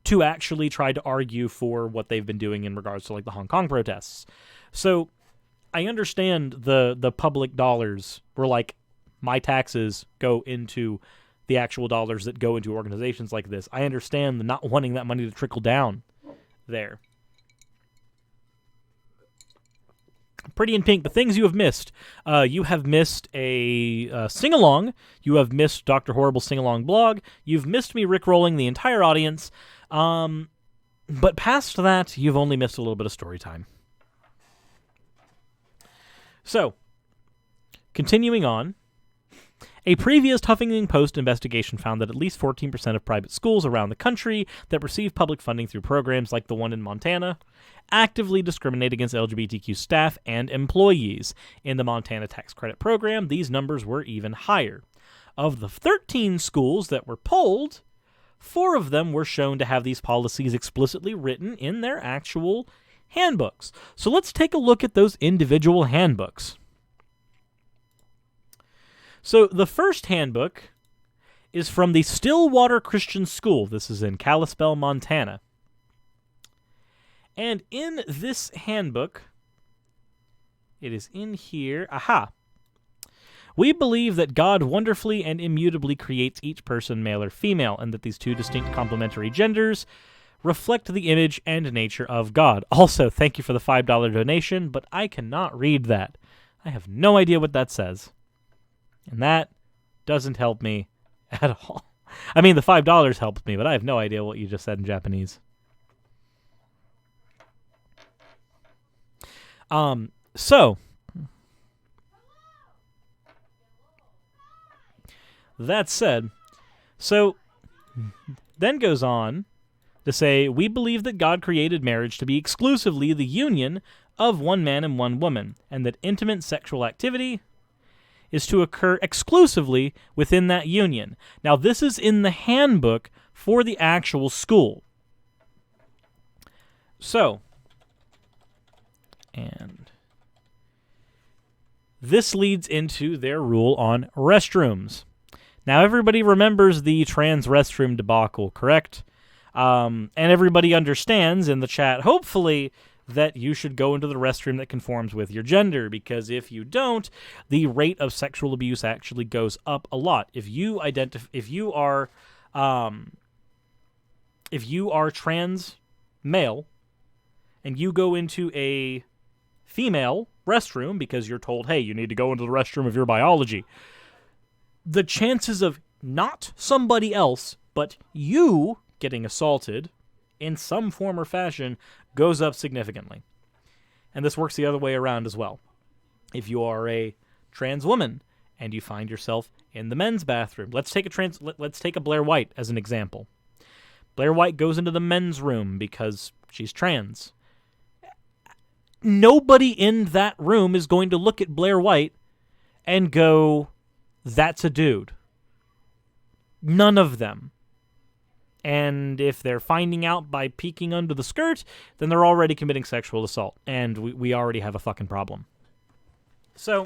to actually try to argue for what they've been doing in regards to the Hong Kong protests. So I understand the public dollars were my taxes go into the actual dollars that go into organizations like this. I understand the not wanting that money to trickle down there. Pretty in Pink, the things you have missed. You have missed a sing-along. You have missed Dr. Horrible's sing-along blog. You've missed me rickrolling the entire audience. But past that, you've only missed a little bit of story time. So, continuing on. A previous Huffington Post investigation found that at least 14% of private schools around the country that receive public funding through programs like the one in Montana actively discriminate against LGBTQ staff and employees. In the Montana Tax Credit Program, these numbers were even higher. Of the 13 schools that were polled, 4 of them were shown to have these policies explicitly written in their actual handbooks. So let's take a look at those individual handbooks. So the first handbook is from the Stillwater Christian School. This is in Kalispell, Montana. And in this handbook, it is in here. Aha. We believe that God wonderfully and immutably creates each person, male or female, and that these two distinct complementary genders reflect the image and nature of God. Also, thank you for the $5 donation, but I cannot read that. I have no idea what that says. And that doesn't help me at all. I mean, the $5 helps me, but I have no idea what you just said in Japanese. So, that said, then goes on to say, we believe that God created marriage to be exclusively the union of one man and one woman, and that intimate sexual activity is to occur exclusively within that union. Now, this is in the handbook for the actual school. So, and this leads into their rule on restrooms. Now, everybody remembers the trans restroom debacle, correct? And everybody understands in the chat, hopefully, that you should go into the restroom that conforms with your gender, because if you don't, the rate of sexual abuse actually goes up a lot. If you are trans male and you go into a female restroom because you're told, hey, you need to go into the restroom of your biology, the chances of not somebody else, but you getting assaulted in some form or fashion goes up significantly. And this works the other way around as well. If you are a trans woman and you find yourself in the men's bathroom, let's take a Blair White as an example. Blair White goes into the men's room because she's trans. Nobody in that room is going to look at Blair White and go, that's a dude. None of them. And if they're finding out by peeking under the skirt, then they're already committing sexual assault. And we already have a fucking problem. So,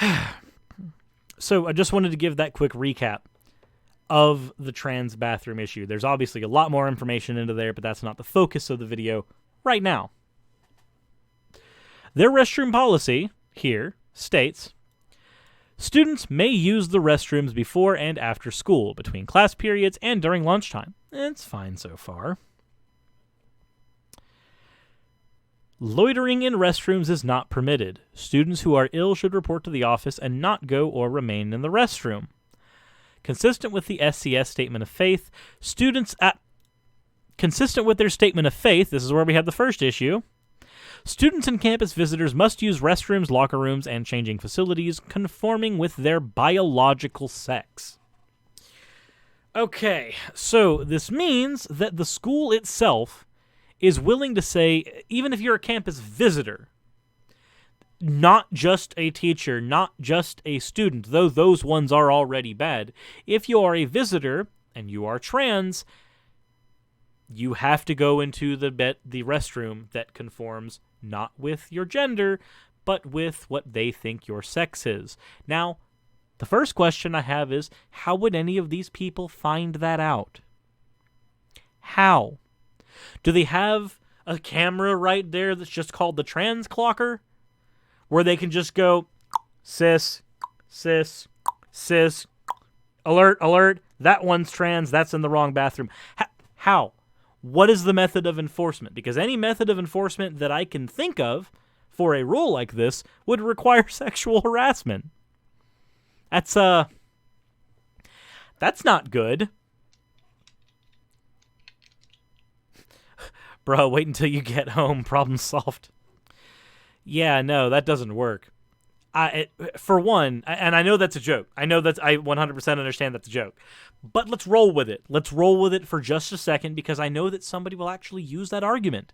I just wanted to give that quick recap of the trans bathroom issue. There's obviously a lot more information into there, but that's not the focus of the video right now. Their restroom policy here states, students may use the restrooms before and after school, between class periods, and during lunchtime. It's fine so far. Loitering in restrooms is not permitted. Students who are ill should report to the office and not go or remain in the restroom. Consistent with the SCS Statement of Faith, consistent with their Statement of Faith, this is where we have the first issue, students and campus visitors must use restrooms, locker rooms, and changing facilities conforming with their biological sex. Okay, so this means that the school itself is willing to say, even if you're a campus visitor, not just a teacher, not just a student, though those ones are already bad. If you are a visitor and you are trans, you have to go into the restroom that conforms not with your gender, but with what they think your sex is. Now, the first question I have is, how would any of these people find that out? How? Do they have a camera right there that's just called the trans clocker? Where they can just go, cis, cis, cis, alert, alert, that one's trans, that's in the wrong bathroom. How? What is the method of enforcement? Because any method of enforcement that I can think of for a rule like this would require sexual harassment. That's not good. Bro, wait until you get home, problem solved. Yeah, no, that doesn't work. For one, and I know that's a joke. I 100% understand that's a joke. But let's roll with it. Let's roll with it for just a second, because I know that somebody will actually use that argument.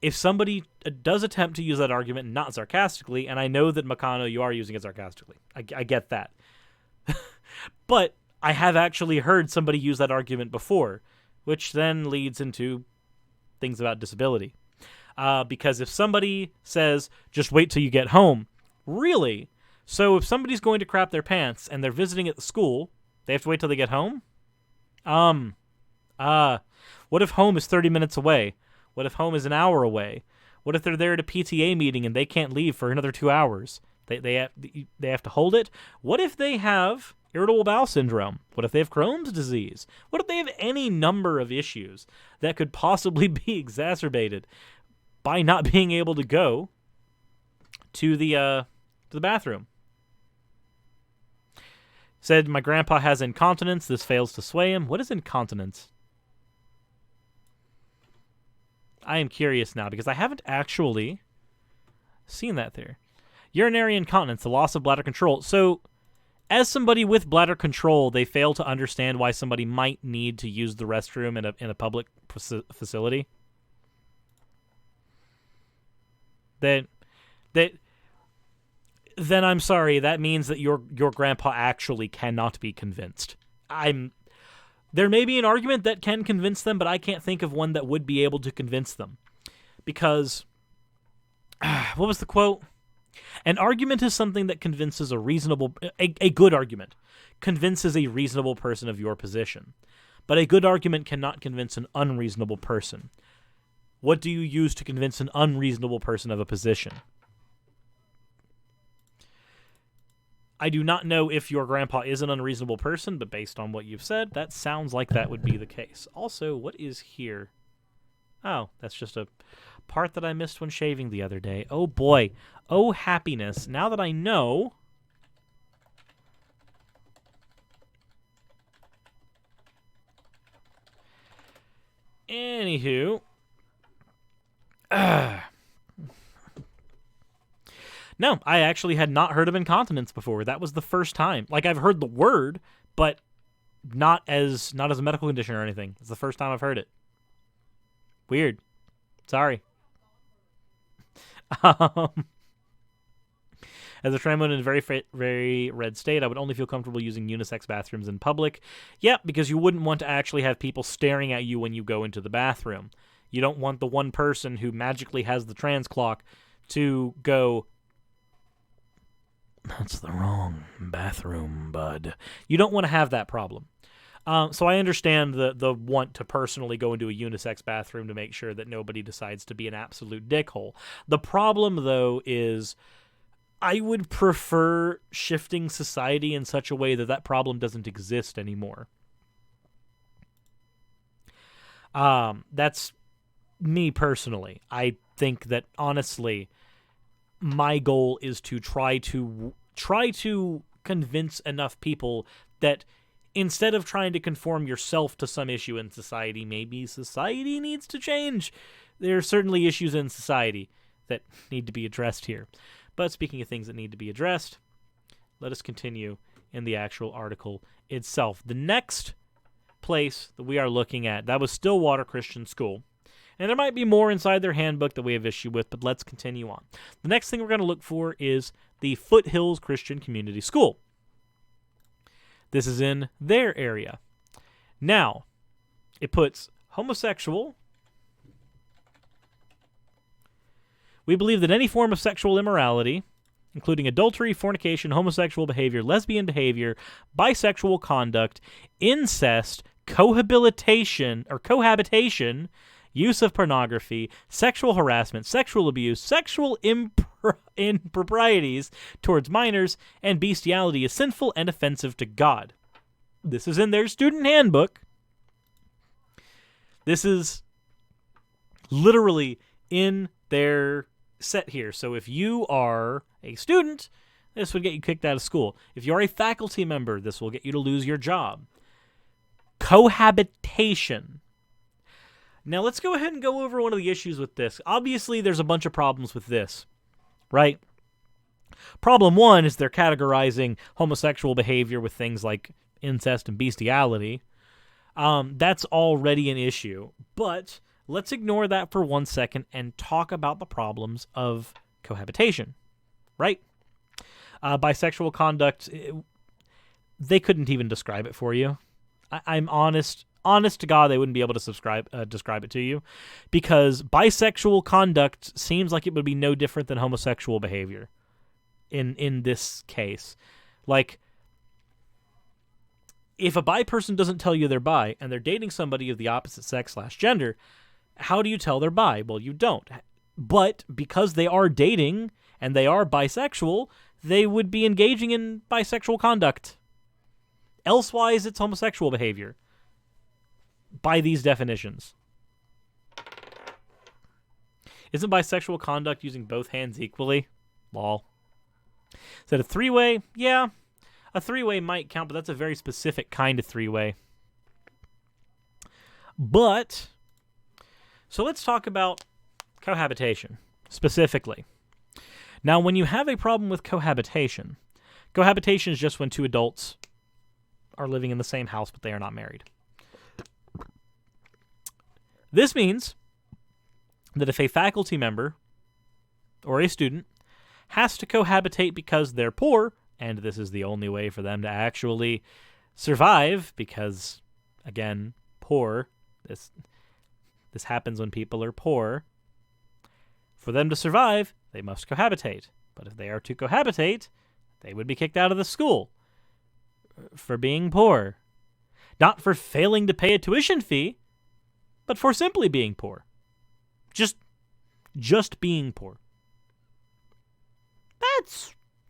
If somebody does attempt to use that argument, not sarcastically, and I know that Makano, you are using it sarcastically. I get that. But I have actually heard somebody use that argument before, which then leads into things about disability. Because if somebody says, just wait till you get home, really? So if somebody's going to crap their pants and they're visiting at the school, they have to wait till they get home? What if home is 30 minutes away? What if home is an hour away? What if they're there at a PTA meeting and they can't leave for another 2 hours? They have to hold it? What if they have irritable bowel syndrome? What if they have Crohn's disease? What if they have any number of issues that could possibly be exacerbated by not being able to go to the bathroom? Said, my grandpa has incontinence. This fails to sway him. What is incontinence? I am curious now, because I haven't actually seen that there. Urinary incontinence, the loss of bladder control. So, as somebody with bladder control, they fail to understand why somebody might need to use the restroom in a public facility. Then I'm sorry. That means that your grandpa actually cannot be convinced. There may be an argument that can convince them, but I can't think of one that would be able to convince them. Because, what was the quote? An argument is something that convinces a good argument convinces a reasonable person of your position. But a good argument cannot convince an unreasonable person. What do you use to convince an unreasonable person of a position? I do not know if your grandpa is an unreasonable person, but based on what you've said, that sounds like that would be the case. Also, what is here? Oh, that's just a part that I missed when shaving the other day. Oh boy. Oh happiness. Now that I know... Anywho... No, I actually had not heard of incontinence before. That was the first time. Like, I've heard the word, but not as a medical condition or anything. It's the first time I've heard it. Weird. Sorry. As a trans woman in a very red state, I would only feel comfortable using unisex bathrooms in public. Yeah, because you wouldn't want to actually have people staring at you when you go into the bathroom. You don't want the one person who magically has the trans clock to go, "That's the wrong bathroom, bud." You don't want to have that problem. So I understand the want to personally go into a unisex bathroom to make sure that nobody decides to be an absolute dickhole. The problem, though, is I would prefer shifting society in such a way that that problem doesn't exist anymore. That's me personally. I think that, honestly, my goal is to try to convince enough people that instead of trying to conform yourself to some issue in society, maybe society needs to change. There are certainly issues in society that need to be addressed here. But speaking of things that need to be addressed, let us continue in the actual article itself. The next place that we are looking at, that was Stillwater Christian School. And there might be more inside their handbook that we have issue with, but let's continue on. The next thing we're going to look for is the Foothills Christian Community School. This is in their area. Now, it puts homosexual. We believe that any form of sexual immorality, including adultery, fornication, homosexual behavior, lesbian behavior, bisexual conduct, incest, cohabitation, use of pornography, sexual harassment, sexual abuse, sexual improprieties towards minors, and bestiality is sinful and offensive to God. This is in their student handbook. This is literally in their set here. So if you are a student, this would get you kicked out of school. If you're a faculty member, this will get you to lose your job. Cohabitation. Now, let's go ahead and go over one of the issues with this. Obviously, there's a bunch of problems with this, right? Problem one is they're categorizing homosexual behavior with things like incest and bestiality. That's already an issue. But let's ignore that for 1 second and talk about the problems of cohabitation, right? Bisexual conduct, they couldn't even describe it for you. I'm honest to God, they wouldn't be able to describe it to you, because bisexual conduct seems like it would be no different than homosexual behavior in this case. Like, if a bi person doesn't tell you they're bi and they're dating somebody of the opposite sex/gender, how do you tell they're bi? Well, you don't. But because they are dating and they are bisexual, they would be engaging in bisexual conduct. Elsewise, it's homosexual behavior by these definitions. Isn't bisexual conduct using both hands equally? Lol. Is that a three-way? Yeah. A three-way might count, but that's a very specific kind of three-way. But, so let's talk about cohabitation, specifically. Now, when you have a problem with cohabitation is just when two adults are living in the same house, but they are not married. This means that if a faculty member or a student has to cohabitate because they're poor, and this is the only way for them to actually survive, because, again, poor, this happens when people are poor. For them to survive, they must cohabitate. But if they are to cohabitate, they would be kicked out of the school for being poor. Not for failing to pay a tuition fee, but for simply being poor. Just being poor.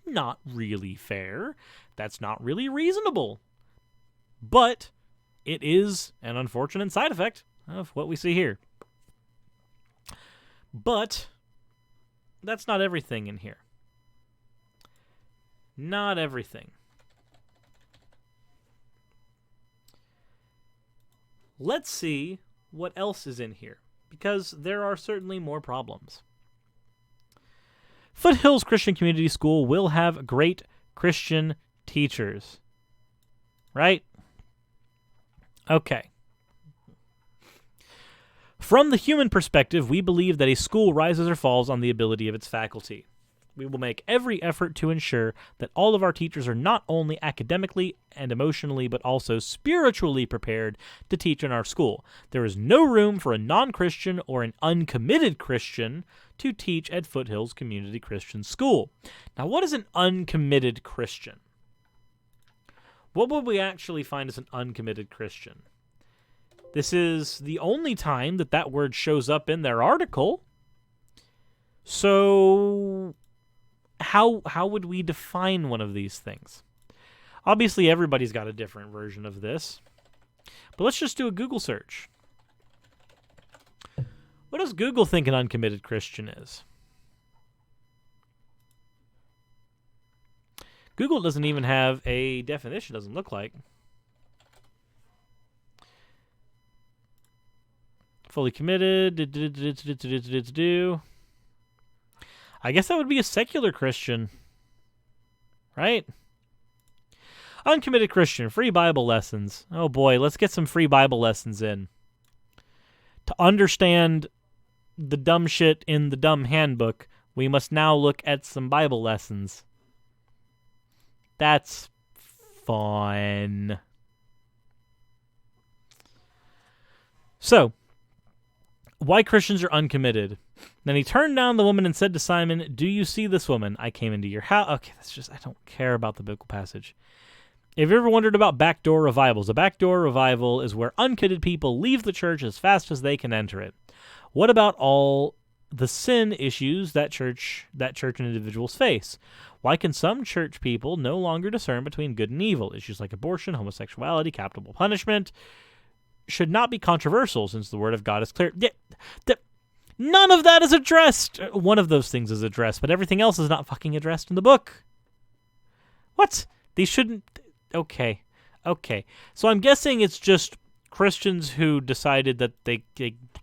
not really fair. That's not really reasonable. But it is an unfortunate side effect of what we see here. But that's not everything in here. Not everything. Let's see what else is in here, because there are certainly more problems. Foothills Christian Community School will have great Christian teachers. Right? Okay. From the human perspective, we believe that a school rises or falls on the ability of its faculty. We will make every effort to ensure that all of our teachers are not only academically and emotionally, but also spiritually prepared to teach in our school. There is no room for a non-Christian or an uncommitted Christian to teach at Foothills Community Christian School. Now, what is an uncommitted Christian? What would we actually find as an uncommitted Christian? This is the only time that that word shows up in their article. So how would we define one of these things? Obviously, everybody's got a different version of this. But let's just do a Google search. What does Google think an uncommitted Christian is? Google doesn't even have a definition, doesn't look like. Fully committed. I guess that would be a secular Christian. Right? Uncommitted Christian, free Bible lessons. Oh boy, let's get some free Bible lessons in. To understand the dumb shit in the dumb handbook, we must now look at some Bible lessons. That's fun. So, why Christians are uncommitted. Then he turned down the woman and said to Simon, "Do you see this woman? I came into your house." Okay, I don't care about the biblical passage. Have you ever wondered about backdoor revivals? A backdoor revival is where uncommitted people leave the church as fast as they can enter it. What about all the sin issues that church and individuals face? Why can some church people no longer discern between good and evil? Issues like abortion, homosexuality, capital punishment should not be controversial since the word of God is clear. None of that is addressed. One of those things is addressed, but everything else is not fucking addressed in the book. What? These shouldn't... Okay. So I'm guessing it's just Christians who decided that they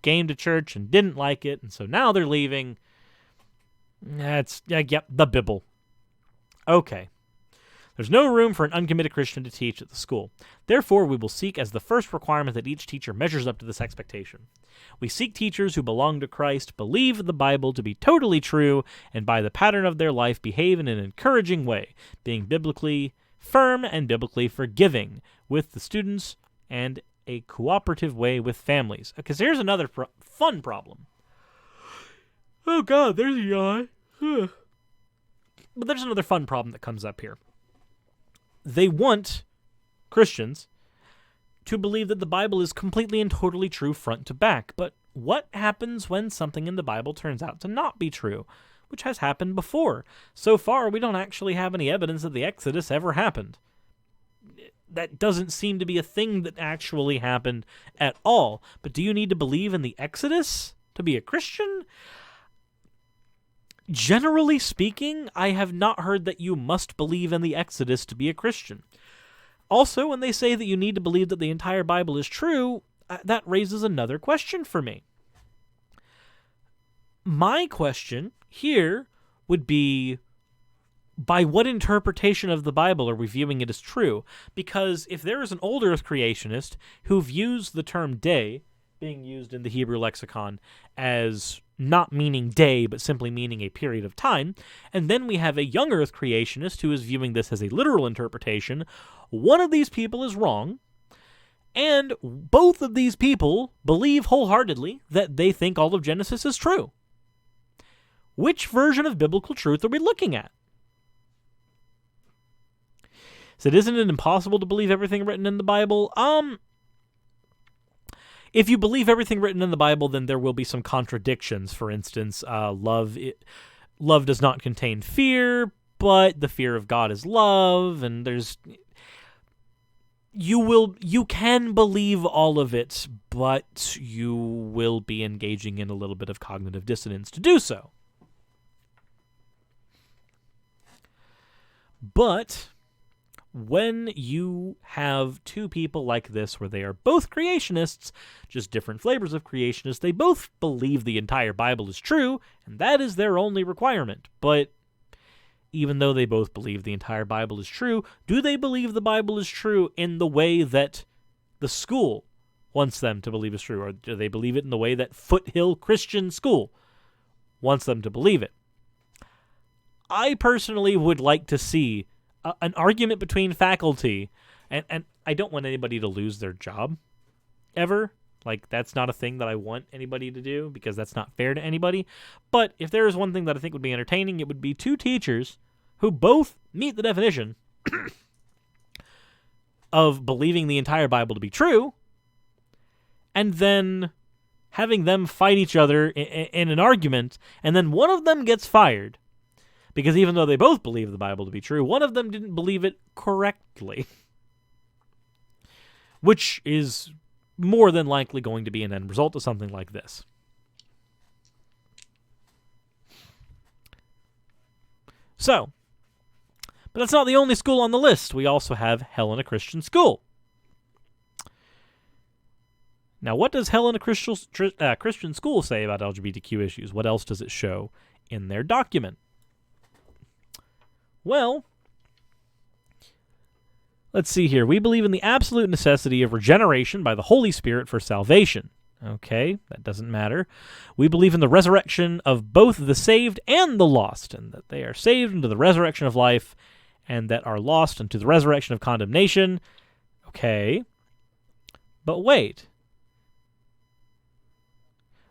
came to church and didn't like it, and so now they're leaving. Yep, the Bible. Okay. There's no room for an uncommitted Christian to teach at the school. Therefore, we will seek as the first requirement that each teacher measures up to this expectation. We seek teachers who belong to Christ, believe the Bible to be totally true, and by the pattern of their life behave in an encouraging way, being biblically firm and biblically forgiving with the students and a cooperative way with families. Because here's another fun problem. Oh God, there's a yawn. But there's another fun problem that comes up here. They want Christians to believe that the Bible is completely and totally true front to back. But what happens when something in the Bible turns out to not be true, which has happened before? So far, we don't actually have any evidence that the Exodus ever happened. That doesn't seem to be a thing that actually happened at all. But do you need to believe in the Exodus to be a Christian? Generally speaking, I have not heard that you must believe in the Exodus to be a Christian. Also, when they say that you need to believe that the entire Bible is true, that raises another question for me. My question here would be, by what interpretation of the Bible are we viewing it as true? Because if there is an old earth creationist who views the term day, being used in the Hebrew lexicon, as not meaning day, but simply meaning a period of time, and then we have a young earth creationist who is viewing this as a literal interpretation, one of these people is wrong, and both of these people believe wholeheartedly that they think all of Genesis is true. Which version of biblical truth are we looking at? So isn't it impossible to believe everything written in the Bible? If you believe everything written in the Bible, then there will be some contradictions. For instance, love does not contain fear. but the fear of God is love, and you can believe all of it, but you will be engaging in a little bit of cognitive dissonance to do so. But when you have two people like this where they are both creationists, just different flavors of creationists, they both believe the entire Bible is true, and that is their only requirement. But even though they both believe the entire Bible is true, do they believe the Bible is true in the way that the school wants them to believe is true? Or do they believe it in the way that Foothill Christian School wants them to believe it? I personally would like to see an argument between faculty, and I don't want anybody to lose their job, ever. Like, that's not a thing that I want anybody to do, because that's not fair to anybody. But if there is one thing that I think would be entertaining, it would be two teachers who both meet the definition of believing the entire Bible to be true, and then having them fight each other in an argument, and then one of them gets fired. Because even though they both believe the Bible to be true, one of them didn't believe it correctly. Which is more than likely going to be an end result of something like this. So, but that's not the only school on the list. We also have Helena Christian School. Now, what does Helena Christian School say about LGBTQ issues? What else does it show in their document? Well, let's see here. We believe in the absolute necessity of regeneration by the Holy Spirit for salvation. Okay, that doesn't matter. We believe in the resurrection of both the saved and the lost, and that they are saved into the resurrection of life, and that are lost into the resurrection of condemnation. Okay, but wait.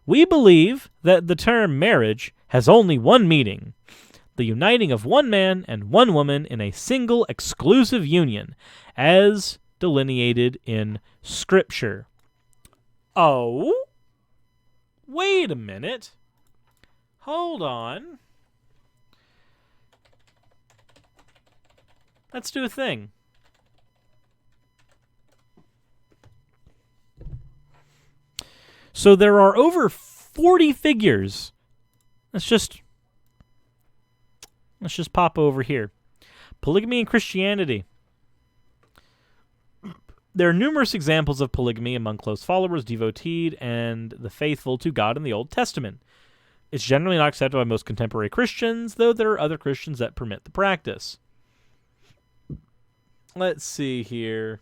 We believe that the term marriage has only one meaning: the uniting of one man and one woman in a single exclusive union, as delineated in Scripture. Oh? Wait a minute. Hold on. Let's do a thing. So there are over 40 figures. Let's just pop over here. Polygamy in Christianity. There are numerous examples of polygamy among close followers, devotees, and the faithful to God in the Old Testament. It's generally not accepted by most contemporary Christians, though there are other Christians that permit the practice. Let's see here.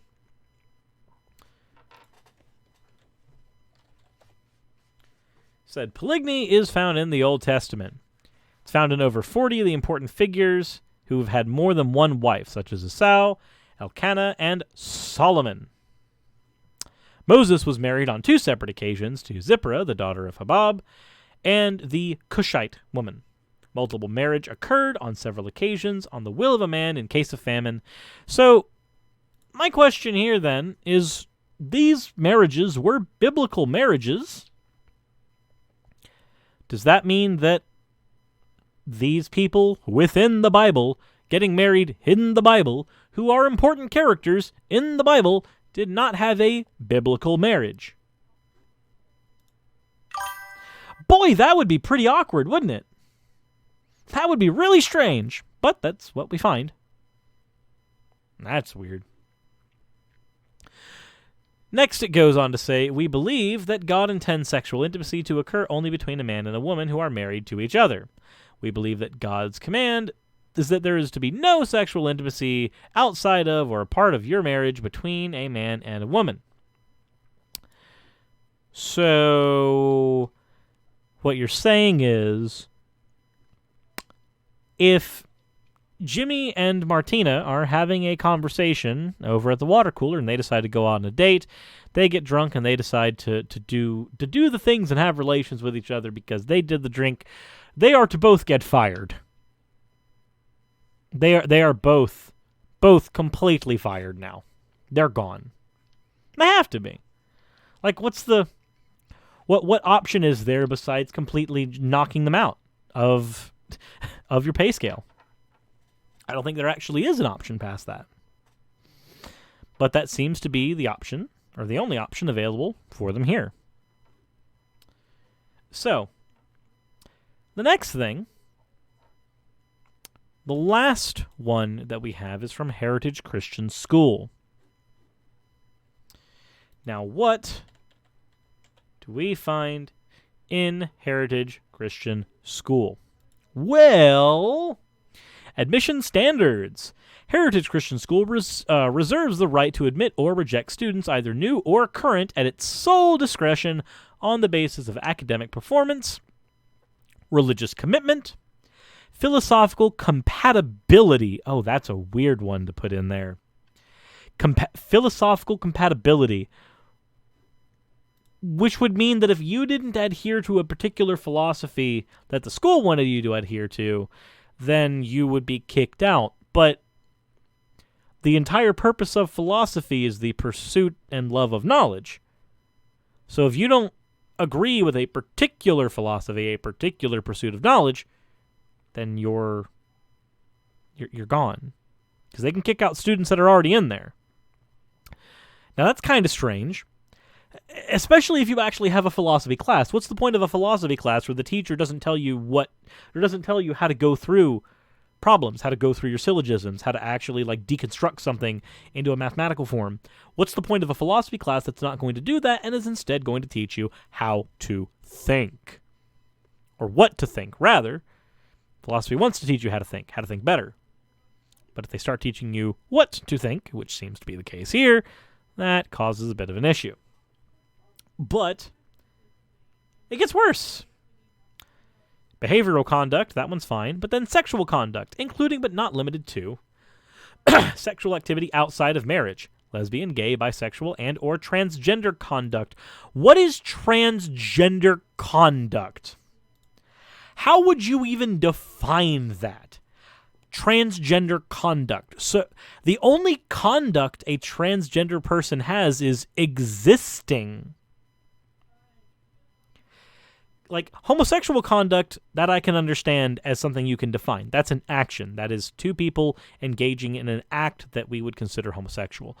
Said polygamy is found in the Old Testament. It's found in over 40 of the important figures who have had more than one wife, such as Esau, Elkanah, and Solomon. Moses was married on 2 separate occasions to Zipporah, the daughter of Habab, and the Cushite woman. Multiple marriage occurred on several occasions on the will of a man in case of famine. So, my question here then is, these marriages were biblical marriages. Does that mean that these people within the Bible, getting married in the Bible, who are important characters in the Bible, did not have a biblical marriage? Boy, that would be pretty awkward, wouldn't it? That would be really strange, but that's what we find. That's weird. Next, it goes on to say, we believe that God intends sexual intimacy to occur only between a man and a woman who are married to each other. We believe that God's command is that there is to be no sexual intimacy outside of or a part of your marriage between a man and a woman. So, what you're saying is, if Jimmy and Martina are having a conversation over at the water cooler and they decide to go on a date, they get drunk and they decide to do the things and have relations with each other because they did the drink, they are to both get fired. They are both completely fired now. They're gone. They have to be. Like, what option is there besides completely knocking them out of your pay scale? I don't think there actually is an option past that. But that seems to be the option, or the only option available for them here. So, the next thing, the last one that we have is from Heritage Christian School. Now, what do we find in Heritage Christian School? Well, admission standards. Heritage Christian School reserves the right to admit or reject students, either new or current, at its sole discretion on the basis of academic performance, religious commitment, philosophical compatibility. Oh, that's a weird one to put in there. Philosophical compatibility, which would mean that if you didn't adhere to a particular philosophy that the school wanted you to adhere to, then you would be kicked out. But the entire purpose of philosophy is the pursuit and love of knowledge. So if you don't agree with a particular philosophy, a particular pursuit of knowledge, then you're gone. Because they can kick out students that are already in there. Now that's kind of strange. Especially if you actually have a philosophy class. What's the point of a philosophy class where the teacher doesn't tell you how to go through problems, how to go through your syllogisms, how to actually deconstruct something into a mathematical form? What's the point of a philosophy class that's not going to do that and is instead going to teach you how to think? Or what to think, rather. Philosophy wants to teach you how to think better. But if they start teaching you what to think, which seems to be the case here, that causes a bit of an issue. But it gets worse. Behavioral conduct, that one's fine. But then sexual conduct, including but not limited to sexual activity outside of marriage, lesbian, gay, bisexual, and or transgender conduct. What is transgender conduct? How would you even define that? Transgender conduct. So the only conduct a transgender person has is existing. Homosexual conduct, that I can understand as something you can define. That's an action. That is two people engaging in an act that we would consider homosexual.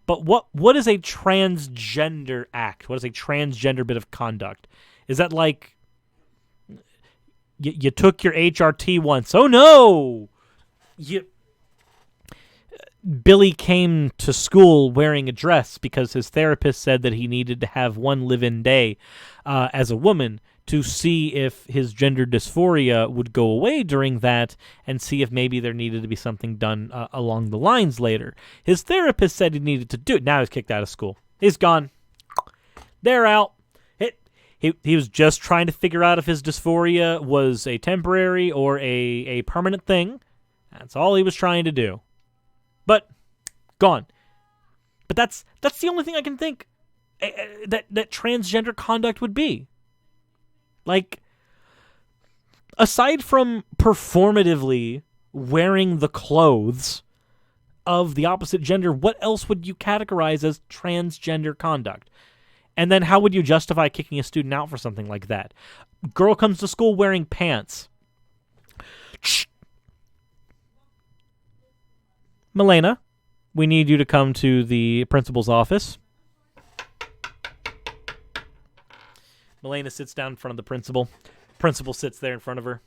But what is a transgender act? What is a transgender bit of conduct? Is that you took your HRT once? Oh no! Billy came to school wearing a dress because his therapist said that he needed to have one live-in day as a woman to see if his gender dysphoria would go away during that and see if maybe there needed to be something done along the lines later. His therapist said he needed to do it. Now he's kicked out of school. He's gone. They're out. He was just trying to figure out if his dysphoria was a temporary or a permanent thing. That's all he was trying to do. But gone. But that's the only thing I can think that transgender conduct would be. Aside from performatively wearing the clothes of the opposite gender, what else would you categorize as transgender conduct? And then how would you justify kicking a student out for something like that? Girl comes to school wearing pants. Shh. Milena, we need you to come to the principal's office. Milena sits down in front of the principal. Principal sits there in front of her.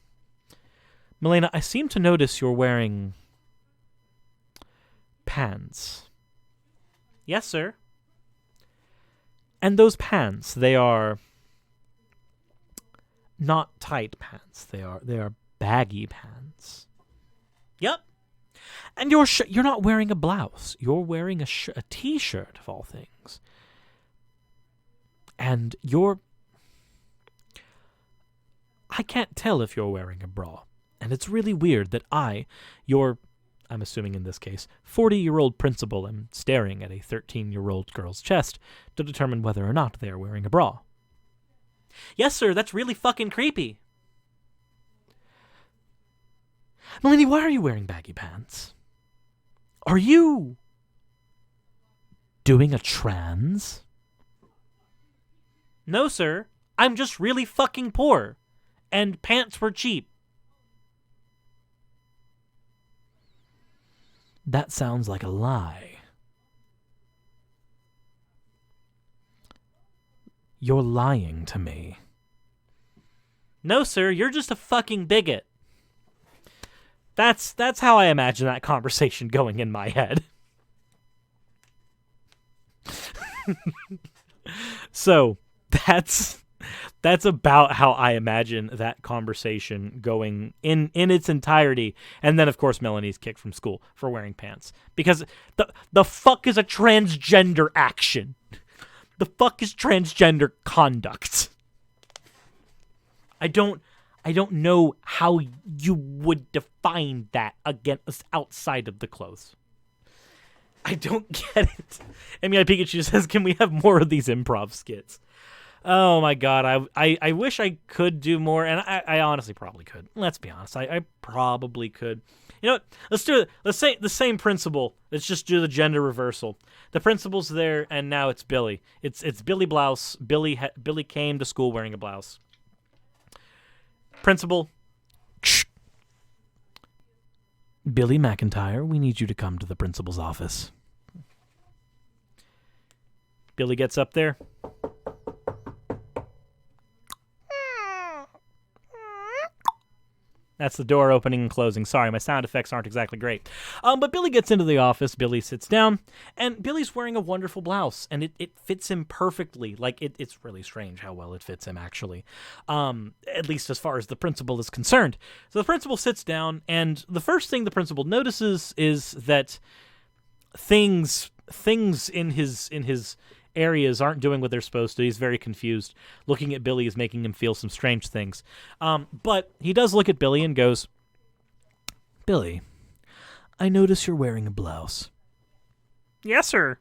Milena, I seem to notice you're wearing pants. Yes, sir. And those pants, they are not tight pants. They are baggy pants. Yep. And you're not wearing a blouse. You're wearing a t-shirt, of all things. And I can't tell if you're wearing a bra. And it's really weird that I'm assuming in this case, 40-year-old principal am staring at a 13-year-old girl's chest to determine whether or not they are wearing a bra. Yes, sir, that's really fucking creepy. Melanie, why are you wearing baggy pants? Are you doing a trans? No, sir. I'm just really fucking poor. And pants were cheap. That sounds like a lie. You're lying to me. No, sir, you're just a fucking bigot. That's how I imagine that conversation going in my head. So, that's about how I imagine that conversation going in its entirety. And then, of course, Melanie's kicked from school for wearing pants. Because the fuck is a transgender action? The fuck is transgender conduct? I don't know how you would define that against outside of the clothes. I don't get it. Amy Pikachu says, can we have more of these improv skits? Oh my god, I wish I could do more, and I honestly probably could. Let's be honest, I probably could. You know what? Let's do it. Let's say the same principle. Let's just do the gender reversal. The principal's there, and now it's Billy. It's Billy Blouse. Billy came to school wearing a blouse. Principal. Billy McIntyre, we need you to come to the principal's office. Billy gets up there. That's the door opening and closing. Sorry, my sound effects aren't exactly great. But Billy gets into the office. Billy sits down, and Billy's wearing a wonderful blouse, and it fits him perfectly. Like, it's really strange how well it fits him, actually, at least as far as the principal is concerned. So the principal sits down, and the first thing the principal notices is that things in his areas aren't doing what they're supposed to. He's very confused. Looking at Billy is making him feel some strange things. But he does look at Billy and goes, Billy, I notice you're wearing a blouse. Yes, sir.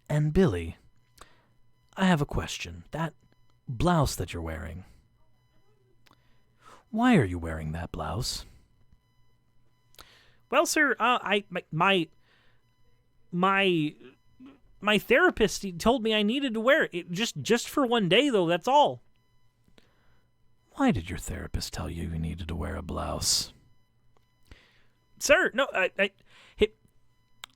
And Billy, I have a question. That blouse that you're wearing, why are you wearing that blouse? Well, sir, my therapist, he told me I needed to wear it just for one day, though, that's all. Why did your therapist tell you you needed to wear a blouse? Sir, no,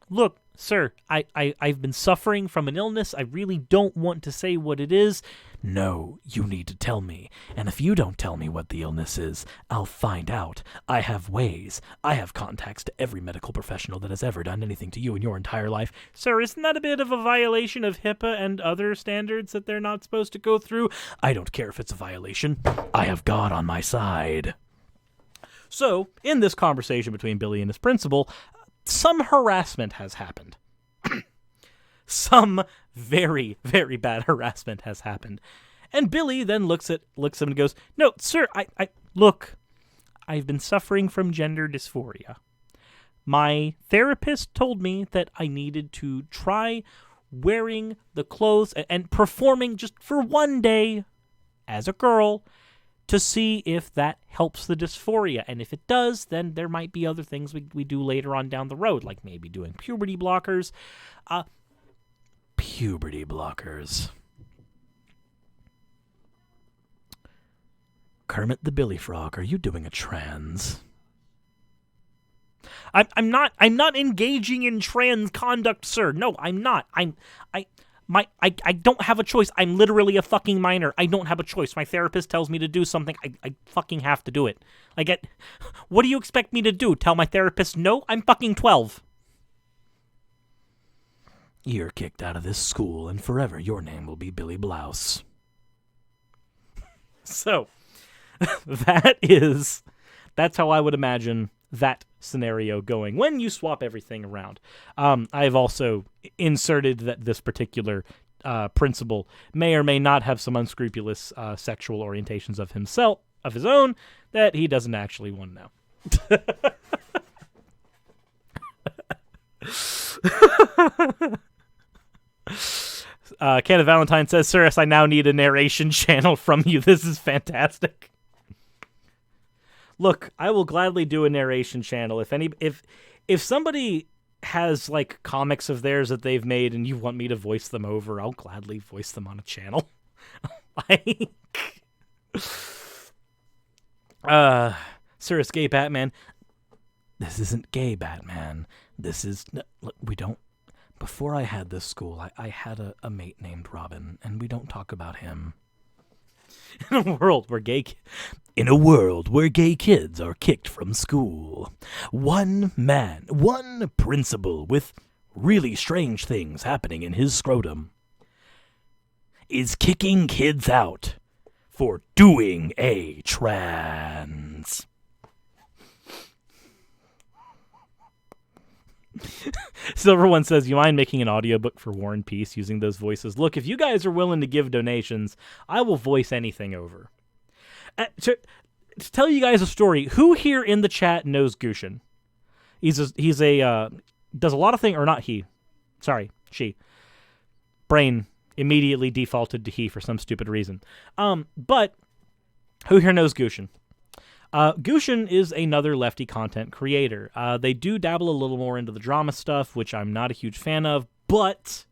look, sir, I've been suffering from an illness. I really don't want to say what it is. No, you need to tell me. And if you don't tell me what the illness is, I'll find out. I have ways. I have contacts to every medical professional that has ever done anything to you in your entire life. Sir, isn't that a bit of a violation of HIPAA and other standards that they're not supposed to go through? I don't care if it's a violation. I have God on my side. So, in this conversation between Billy and his principal, some harassment has happened. Some very, very bad harassment has happened. And Billy then looks at him and goes, no, sir, look, I've been suffering from gender dysphoria. My therapist told me that I needed to try wearing the clothes and performing just for one day as a girl to see if that helps the dysphoria. And if it does, then there might be other things we do later on down the road, like maybe doing puberty blockers. Puberty blockers. Kermit the Billy Frog, are you doing a trans? I'm not engaging in trans conduct, sir. No, I'm not. I don't have a choice. I'm literally a fucking minor. I don't have a choice. My therapist tells me to do something. I fucking have to do it. What do you expect me to do? Tell my therapist no? I'm fucking 12. You're kicked out of this school, and forever your name will be Billy Blouse. So, that's how I would imagine that scenario going when you swap everything around. I've also inserted that this particular principal may or may not have some unscrupulous sexual orientations of his own, that he doesn't actually want to know. Canada Valentine says, Cirrus, I now need a narration channel from you. This is fantastic. Look, I will gladly do a narration channel. If somebody has like comics of theirs that they've made and you want me to voice them over, I'll gladly voice them on a channel. Cirrus Gay Batman. This isn't gay, Batman. This is... Look, we don't... Before I had this school, I had a mate named Robin, and we don't talk about him. In a world where gay kids are kicked from school, one man, one principal with really strange things happening in his scrotum is kicking kids out for doing a trans. Silver1 says, you mind making an audiobook for War and Peace using those voices? Look, if you guys are willing to give donations, I will voice anything over. To tell you guys a story, who here in the chat knows Gushin? He's does a lot of things, or not he. Sorry, she. Brain immediately defaulted to he for some stupid reason. But who here knows Gushin? Gushin is another lefty content creator. They do dabble a little more into the drama stuff, which I'm not a huge fan of, but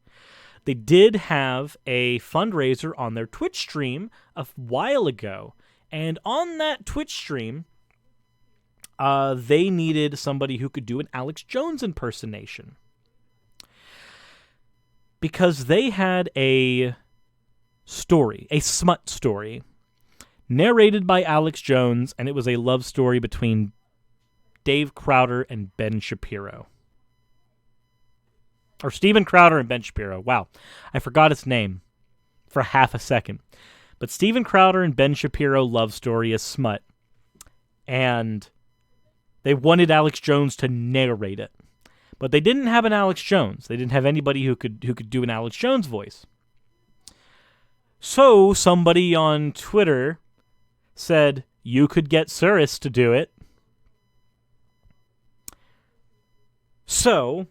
they did have a fundraiser on their Twitch stream a while ago. And on that Twitch stream, they needed somebody who could do an Alex Jones impersonation. Because they had a story, a smut story, narrated by Alex Jones, and it was a love story between Dave Crowder and Ben Shapiro. Or Steven Crowder and Ben Shapiro. Wow, I forgot his name for half a second. But Steven Crowder and Ben Shapiro love story is smut. And they wanted Alex Jones to narrate it. But they didn't have an Alex Jones. They didn't have anybody who could do an Alex Jones voice. So somebody on Twitter said, you could get Surus to do it. So,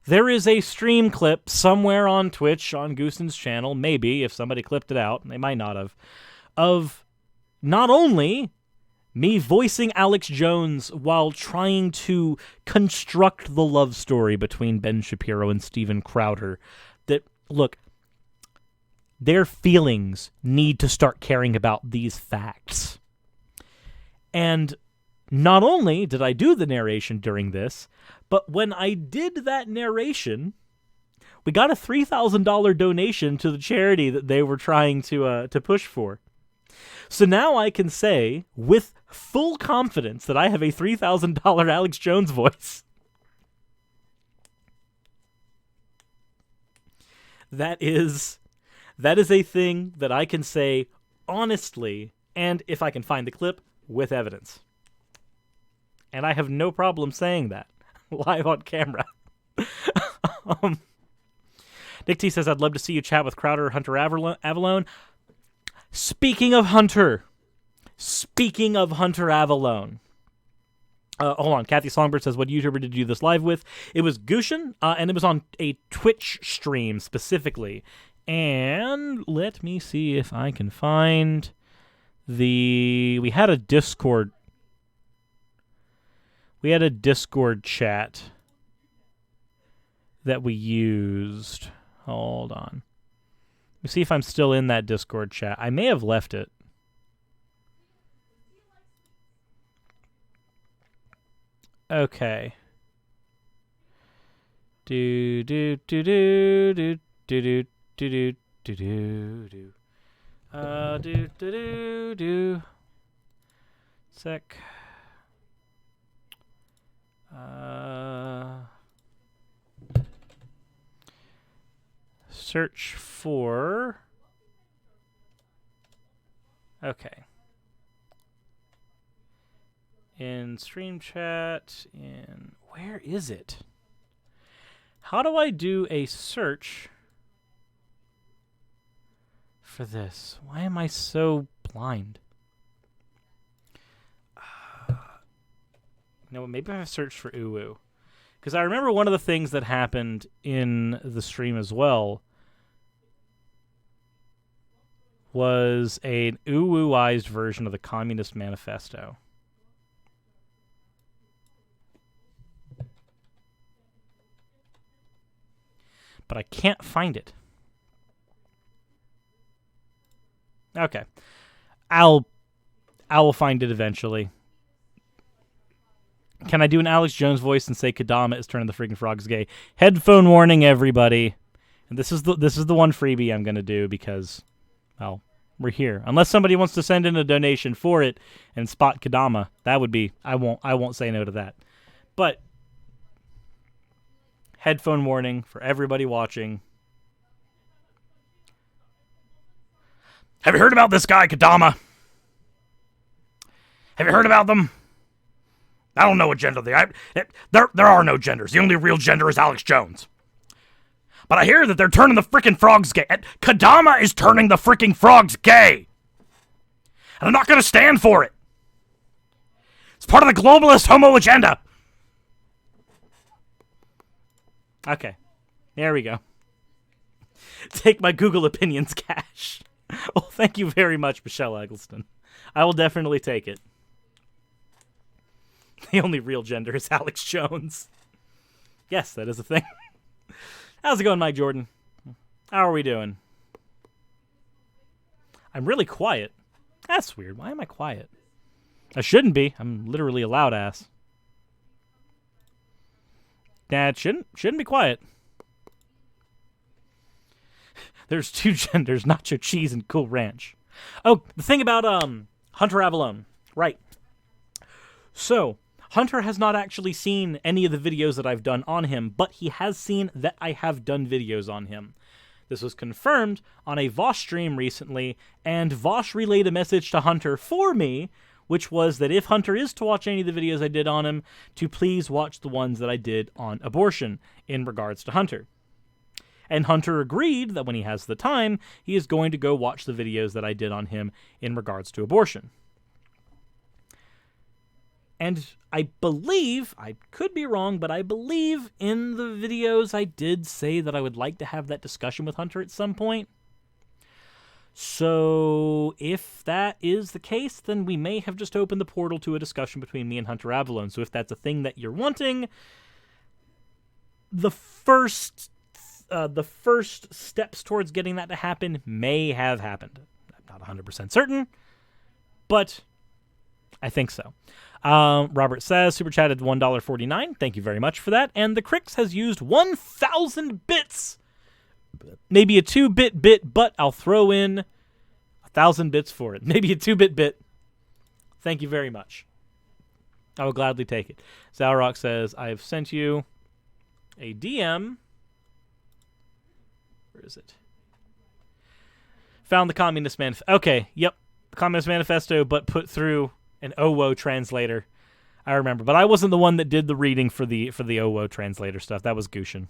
there is a stream clip somewhere on Twitch, on Goosen's channel, maybe, if somebody clipped it out, they might not have, of not only me voicing Alex Jones while trying to construct the love story between Ben Shapiro and Steven Crowder, that, look, their feelings need to start caring about these facts. And not only did I do the narration during this, but when I did that narration, we got a $3,000 donation to the charity that they were trying to push for. So now I can say, with full confidence, that I have a $3,000 Alex Jones voice. That is a thing that I can say honestly, and if I can find the clip, with evidence. And I have no problem saying that live on camera. Nick T says, I'd love to see you chat with Crowder or Hunter Avallone. Speaking of Hunter Avallone. Hold on. Kathy Songbird says, what YouTuber did you do this live with? It was Gushin, and it was on a Twitch stream specifically. And let me see if I can find we had a Discord. We had a Discord chat that we used. Hold on. Let me see if I'm still in that Discord chat. I may have left it. Okay. Do do do do do do do do do do do. Do do do do. Sec. Search for. Okay. In stream chat, where is it? How do I do a search for this? Why am I so blind? No, maybe I searched for Uwu. Because I remember one of the things that happened in the stream as well was an Uwu-ized version of the Communist Manifesto. But I can't find it. Okay. I will find it eventually. Can I do an Alex Jones voice and say Kadama is turning the freaking frogs gay? Headphone warning, everybody. And this is the one freebie I'm gonna do because, well, we're here. Unless somebody wants to send in a donation for it and spot Kadama, that would be I won't say no to that. But headphone warning for everybody watching. Have you heard about this guy, Kadama? Have you heard about them? I don't know what gender they are. There are no genders. The only real gender is Alex Jones. But I hear that they're turning the freaking frogs gay. Kadama is turning the freaking frogs gay. And I'm not going to stand for it. It's part of the globalist homo agenda. Okay. There we go. Take my Google Opinions cash. Well, thank you very much, Michelle Eggleston. I will definitely take it. The only real gender is Alex Jones. Yes, that is a thing. How's it going, Mike Jordan? How are we doing? I'm really quiet. That's weird. Why am I quiet? I shouldn't be. I'm literally a loud ass. That shouldn't be quiet. There's two genders, nacho cheese and Cool Ranch. Oh, the thing about Hunter Avallone. Right. So, Hunter has not actually seen any of the videos that I've done on him, but he has seen that I have done videos on him. This was confirmed on a Vosh stream recently, and Vosh relayed a message to Hunter for me, which was that if Hunter is to watch any of the videos I did on him, to please watch the ones that I did on abortion in regards to Hunter. And Hunter agreed that when he has the time, he is going to go watch the videos that I did on him in regards to abortion. And I believe, I could be wrong, but I believe in the videos I did say that I would like to have that discussion with Hunter at some point. So if that is the case, then we may have just opened the portal to a discussion between me and Hunter Avallone. So if that's a thing that you're wanting, the first steps towards getting that to happen may have happened. I'm not 100% certain, but I think so. Robert says, super chatted $1.49. Thank you very much for that. And the Crix has used 1,000 bits. Maybe a 2-bit bit, but I'll throw in 1,000 bits for it. Maybe a 2-bit bit. Thank you very much. I will gladly take it. Zalrock says, I've sent you a DM. Where is it? Found the Communist Manifesto. Okay, yep. The Communist Manifesto, but put through an OWO translator. I remember. But I wasn't the one that did the reading for the OWO translator stuff. That was Gushin.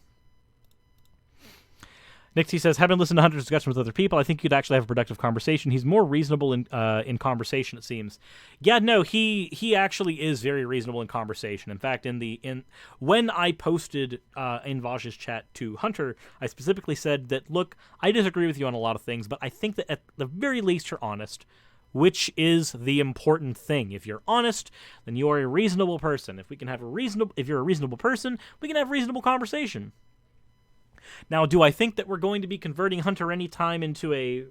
Nixie says, having listened to Hunter's discussion with other people, I think you'd actually have a productive conversation. He's more reasonable in conversation, it seems. Yeah, no, he actually is very reasonable in conversation. In fact, when I posted in Vaj's chat to Hunter, I specifically said that, look, I disagree with you on a lot of things, but I think that at the very least you're honest, which is the important thing. If you're honest, then you are a reasonable person. If you're a reasonable person, we can have reasonable conversation. Now, do I think that we're going to be converting Hunter anytime into a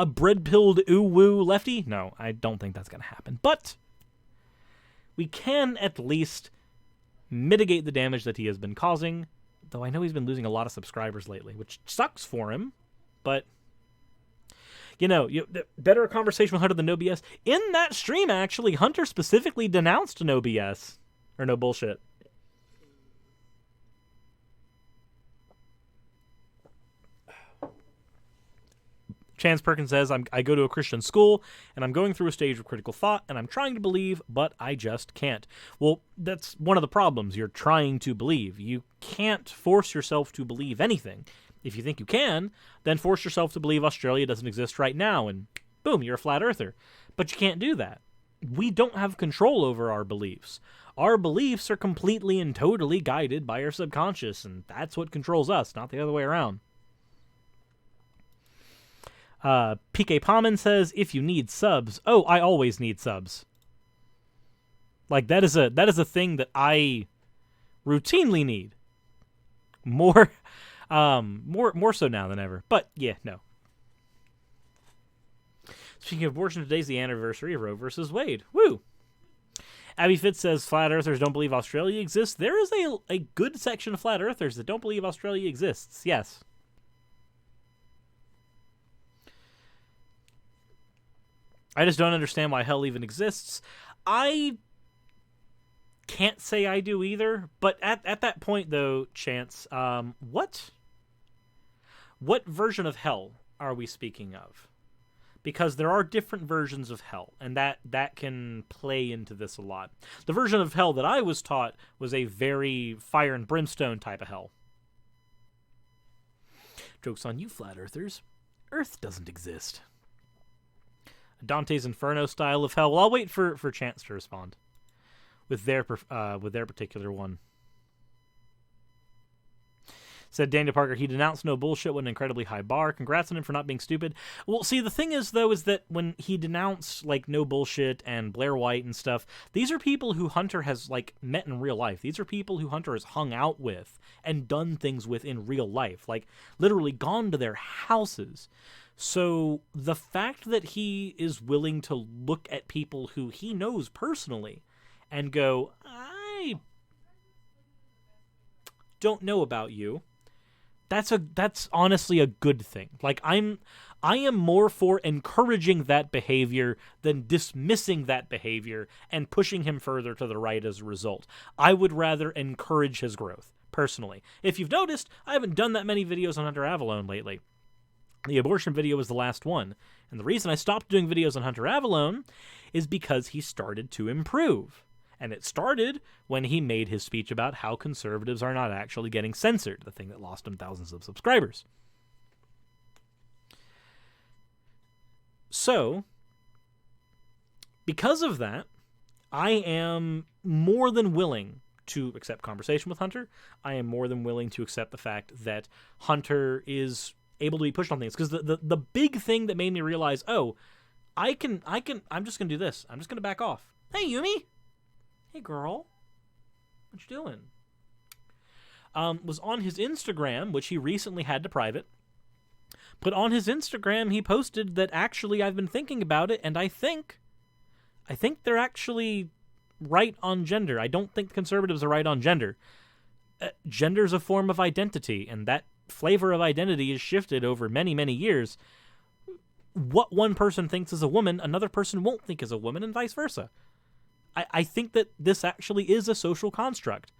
bread-pilled ooh-woo lefty? No, I don't think that's going to happen. But we can at least mitigate the damage that he has been causing, though I know he's been losing a lot of subscribers lately, which sucks for him, but better a conversation with Hunter than no BS. In that stream, actually, Hunter specifically denounced no BS, or no bullshit. Chance Perkins says, I go to a Christian school, and I'm going through a stage of critical thought, and I'm trying to believe, but I just can't. Well, that's one of the problems. You're trying to believe. You can't force yourself to believe anything. If you think you can, then force yourself to believe Australia doesn't exist right now, and boom, you're a flat earther. But you can't do that. We don't have control over our beliefs. Our beliefs are completely and totally guided by our subconscious, and that's what controls us, not the other way around. PK Palman says, if you need subs, I always need subs. Like, that is a thing that I routinely need. More so now than ever. But, yeah, no. Speaking of abortion, today's the anniversary of Roe versus Wade. Woo! Abby Fitz says flat earthers don't believe Australia exists. There is a good section of flat earthers that don't believe Australia exists. Yes. I just don't understand why hell even exists. I can't say I do either, but at that point though, Chance, what version of hell are we speaking of? Because there are different versions of hell, and that can play into this a lot. The version of hell that I was taught was a very fire and brimstone type of hell. Joke's on you, flat earthers. Earth doesn't exist. Dante's Inferno style of hell. Well, I'll wait for Chance to respond with their particular one. Said Daniel Parker, he denounced no bullshit with an incredibly high bar. Congrats on him for not being stupid. Well, see, the thing is, though, is that when he denounced, like, no bullshit and Blair White and stuff, these are people who Hunter has, like, met in real life. These are people who Hunter has hung out with and done things with in real life. Like, literally gone to their houses. So the fact that he is willing to look at people who he knows personally and go, I don't know about you, that's honestly a good thing. Like, I am more for encouraging that behavior than dismissing that behavior and pushing him further to the right as a result. I would rather encourage his growth, personally. If you've noticed, I haven't done that many videos on Hunter Avallone lately. The abortion video was the last one. And the reason I stopped doing videos on Hunter Avallone is because he started to improve. And it started when he made his speech about how conservatives are not actually getting censored, the thing that lost him thousands of subscribers. So, because of that, I am more than willing to accept conversation with Hunter. I am more than willing to accept the fact that Hunter is able to be pushed on things. Because the big thing that made me realize, I'm just going to do this. I'm just going to back off. Hey, Yumi! Hey, girl. What you doing? Was on his Instagram, which he recently had to private. But on his Instagram, he posted that actually I've been thinking about it, and I think they're actually right on gender. I don't think the conservatives are right on gender. Gender's a form of identity, and that flavor of identity is shifted over many, many years. What one person thinks is a woman, another person won't think is a woman, and vice versa. I think that this actually is a social construct.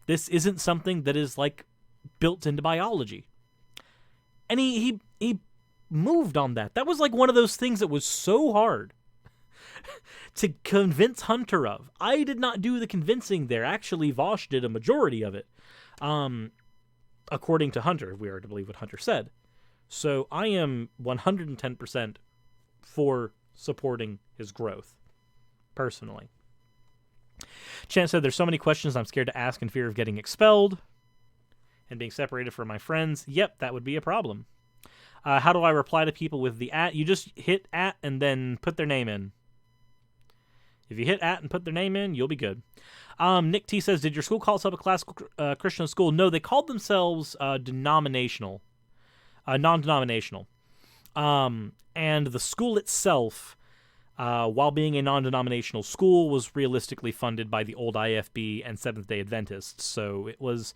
This isn't something that is, like, built into biology. And he moved on that. That was, like, one of those things that was so hard to convince Hunter of. I did not do the convincing there. Actually, Vosh did a majority of it. According to Hunter, if we are to believe what Hunter said. So I am 110% for supporting his growth, personally. Chance said, there's so many questions I'm scared to ask in fear of getting expelled and being separated from my friends. Yep, that would be a problem. How do I reply to people with the @ You just hit @ and then put their name in. If you hit @ and put their name in, you'll be good. Nick T says, did your school call itself a classical Christian school? No, they called themselves non-denominational. And the school itself, while being a non-denominational school, was realistically funded by the old IFB and Seventh-day Adventists. So it was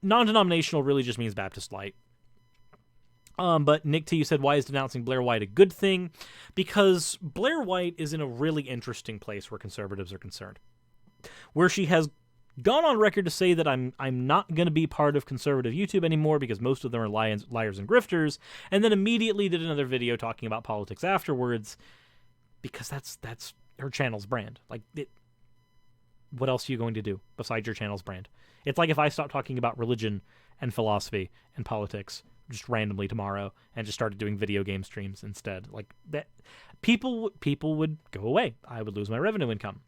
non-denominational really just means Baptist Light. But Nick T, you said, why is denouncing Blair White a good thing? Because Blair White is in a really interesting place where conservatives are concerned. Where she has gone on record to say that I'm not going to be part of conservative YouTube anymore because most of them are liars and grifters, and then immediately did another video talking about politics afterwards, because that's her channel's brand. Like, what else are you going to do besides your channel's brand? It's like if I stopped talking about religion and philosophy and politics just randomly tomorrow and just started doing video game streams instead. Like, that, people would go away. I would lose my revenue income.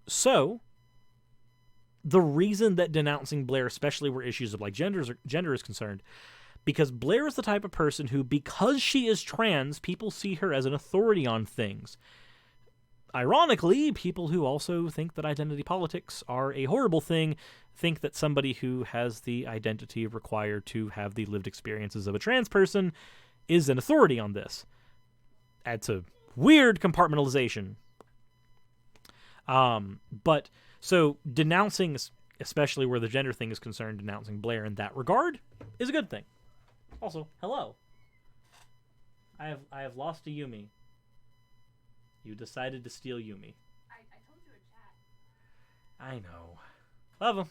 So the reason that denouncing Blair, especially where issues of like gender is concerned, because Blair is the type of person who, because she is trans, people see her as an authority on things. Ironically, people who also think that identity politics are a horrible thing think that somebody who has the identity required to have the lived experiences of a trans person is an authority on this. Add to Weird compartmentalization. But so denouncing, especially where the gender thing is concerned, denouncing Blair in that regard is a good thing. Also, hello. I have lost a Yumi. You decided to steal Yumi. I told you in chat. I know. Love him.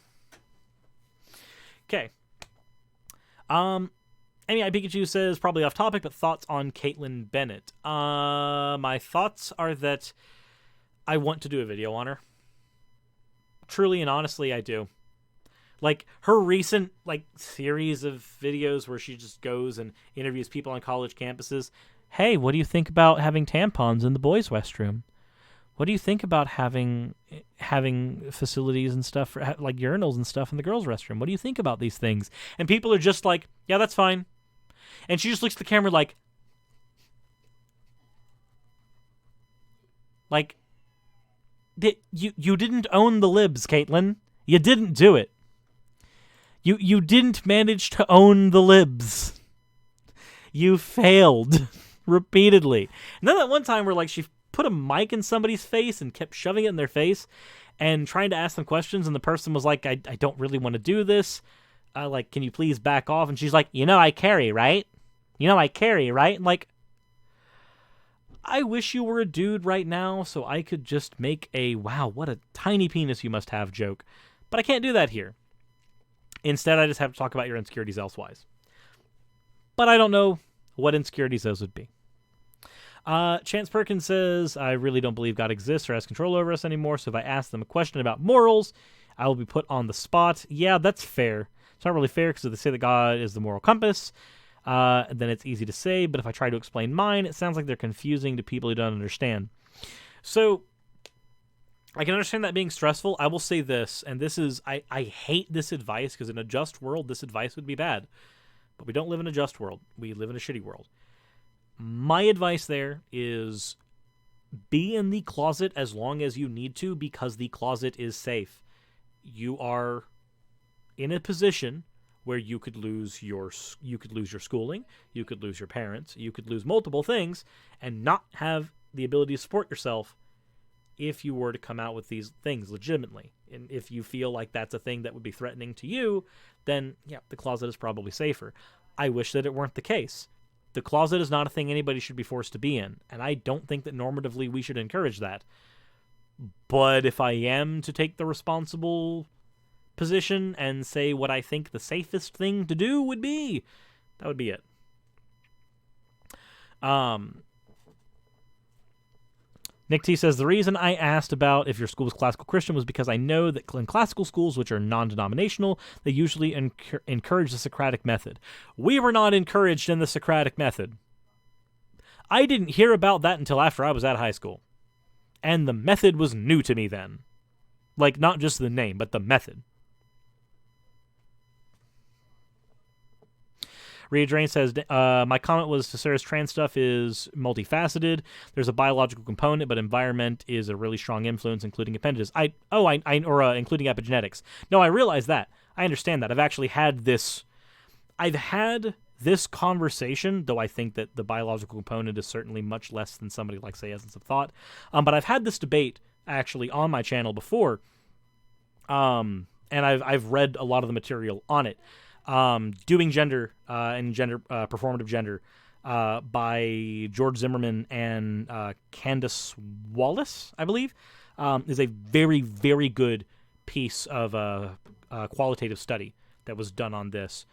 Okay. Amy I Pikachu says, probably off topic, but thoughts on Caitlyn Bennett. My thoughts are that I want to do a video on her. Truly and honestly, I do. Like, her recent, series of videos where she just goes and interviews people on college campuses. Hey, what do you think about having tampons in the boys' restroom? What do you think about having facilities and stuff, for, like urinals and stuff in the girls' restroom? What do you think about these things? And people are just like, yeah, that's fine. And she just looks at the camera like, you didn't own the libs, Caitlyn. You didn't do it. You didn't manage to own the libs. You failed repeatedly. And then that one time where she put a mic in somebody's face and kept shoving it in their face and trying to ask them questions, and the person was like, I don't really want to do this. Can you please back off? And she's like, I carry, right? I carry, right? And I wish you were a dude right now so I could just make a, wow, what a tiny penis you must have joke. But I can't do that here. Instead, I just have to talk about your insecurities elsewise. But I don't know what insecurities those would be. Chance Perkins says, I really don't believe God exists or has control over us anymore, so if I ask them a question about morals, I will be put on the spot. Yeah, that's fair. It's not really fair because if they say that God is the moral compass, then it's easy to say, but if I try to explain mine, it sounds like they're confusing to people who don't understand. So, I can understand that being stressful. I will say this, and this is, I hate this advice because in a just world, this advice would be bad. But we don't live in a just world. We live in a shitty world. My advice there is be in the closet as long as you need to because the closet is safe. You are in a position where you could lose your schooling, you could lose your parents, you could lose multiple things and not have the ability to support yourself if you were to come out with these things legitimately. And if you feel like that's a thing that would be threatening to you, then yeah, the closet is probably safer. I wish that it weren't the case. The closet is not a thing anybody should be forced to be in, and I don't think that normatively we should encourage that. But if I am to take the responsible position and say what I think the safest thing to do would be, that would be it. Nick T says, the reason I asked about if your school was classical Christian was because I know that in classical schools, which are non-denominational, they usually encourage the Socratic method. We were not encouraged in the Socratic method. I didn't hear about that until after I was at high school. And the method was new to me then. Not just the name, but the method. Rhea Drain says, my comment was to Sarah's trans stuff is multifaceted. There's a biological component, but environment is a really strong influence, including appendages. Including epigenetics. No, I realize that. I understand that. I've had this conversation, though I think that the biological component is certainly much less than somebody like, say, Essence of Thought. But I've had this debate, actually, on my channel before. And I've read a lot of the material on it. Doing Gender and Gender Performative Gender by George Zimmerman and Candace Wallace, I believe, is a very, very good piece of qualitative study that was done on this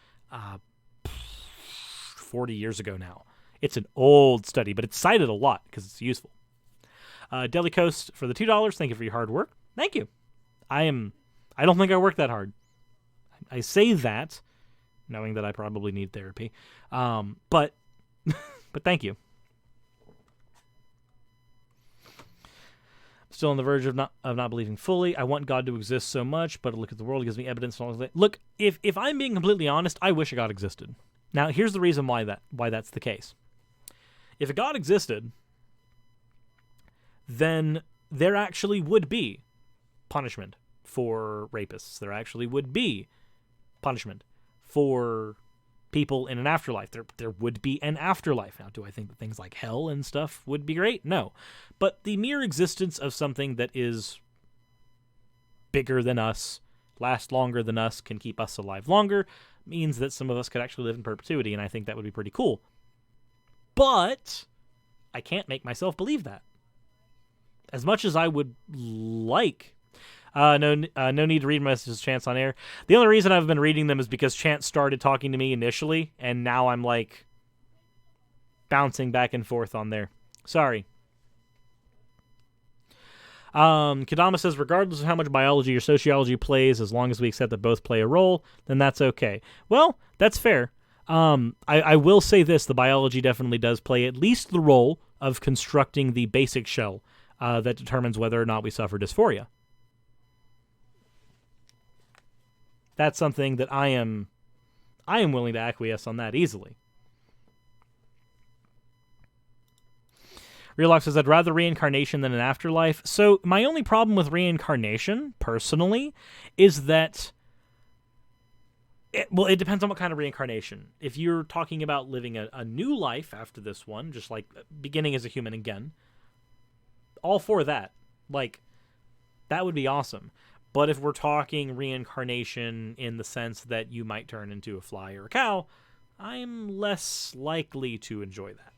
40 years ago now. It's an old study, but it's cited a lot because it's useful. Deli Coast for the $2. Thank you for your hard work. Thank you. I don't think I work that hard. I say that knowing that I probably need therapy. But thank you. Still on the verge of not believing fully. I want God to exist so much, but look at the world. It gives me evidence. And all that. Look, if I'm being completely honest, I wish a God existed. Now, here's the reason why that's the case. If a God existed, then there actually would be punishment for rapists. There actually would be punishment for people in an afterlife. There would be an afterlife. Now, do I think that things like hell and stuff would be great? No. But the mere existence of something that is bigger than us, lasts longer than us, can keep us alive longer, means that some of us could actually live in perpetuity, and I think that would be pretty cool. But I can't make myself believe that. As much as I would like... no need to read messages, Chance, on air. The only reason I've been reading them is because Chance started talking to me initially, and now I'm, like, bouncing back and forth on there. Sorry. Kadama says, regardless of how much biology or sociology plays, as long as we accept that both play a role, then that's okay. Well, that's fair. I will say this, the biology definitely does play at least the role of constructing the basic shell that determines whether or not we suffer dysphoria. That's something that I am willing to acquiesce on that easily. Realox says, I'd rather reincarnation than an afterlife. So my only problem with reincarnation, personally, is that it depends on what kind of reincarnation. If you're talking about living a new life after this one, just like beginning as a human again, all for that. Like, that would be awesome. But if we're talking reincarnation in the sense that you might turn into a fly or a cow, I'm less likely to enjoy that.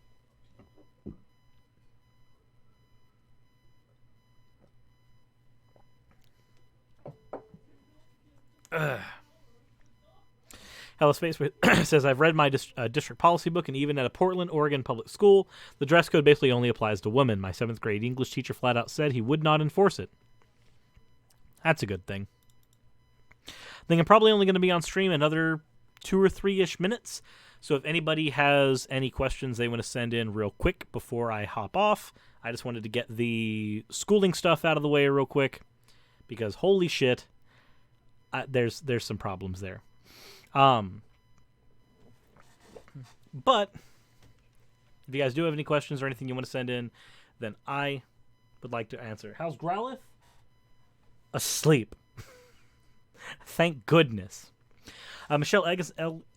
Hello Space says, I've read my district policy book, and even at a Portland, Oregon public school, the dress code basically only applies to women. My 7th grade English teacher flat out said he would not enforce it. That's a good thing. I think I'm probably only going to be on stream another 2 or 3-ish minutes. So if anybody has any questions they want to send in real quick before I hop off, I just wanted to get the schooling stuff out of the way real quick, because holy shit, there's some problems there. But if you guys do have any questions or anything you want to send in, then I would like to answer. How's Growlith? Asleep. Thank goodness. Michelle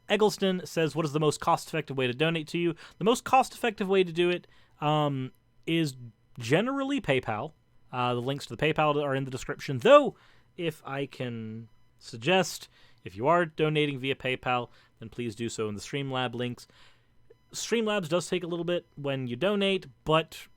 Eggleston says, what is the most cost-effective way to donate to you? The most cost-effective way to do it is generally PayPal. The links to the PayPal are in the description. Though, if I can suggest, if you are donating via PayPal, then please do so in the Streamlab links. Streamlabs does take a little bit when you donate, but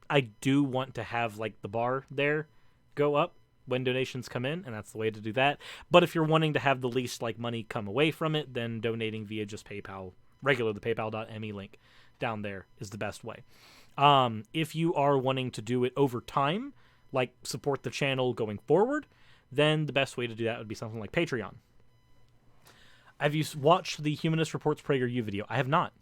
I do want to have like the bar there go up when donations come in, and that's the way to do that. But if you're wanting to have the least like money come away from it, then donating via just PayPal, the paypal.me link down there is the best way. If you are wanting to do it over time, like support the channel going forward, then the best way to do that would be something like Patreon. Have you watched the Humanist Reports PragerU video? I have not.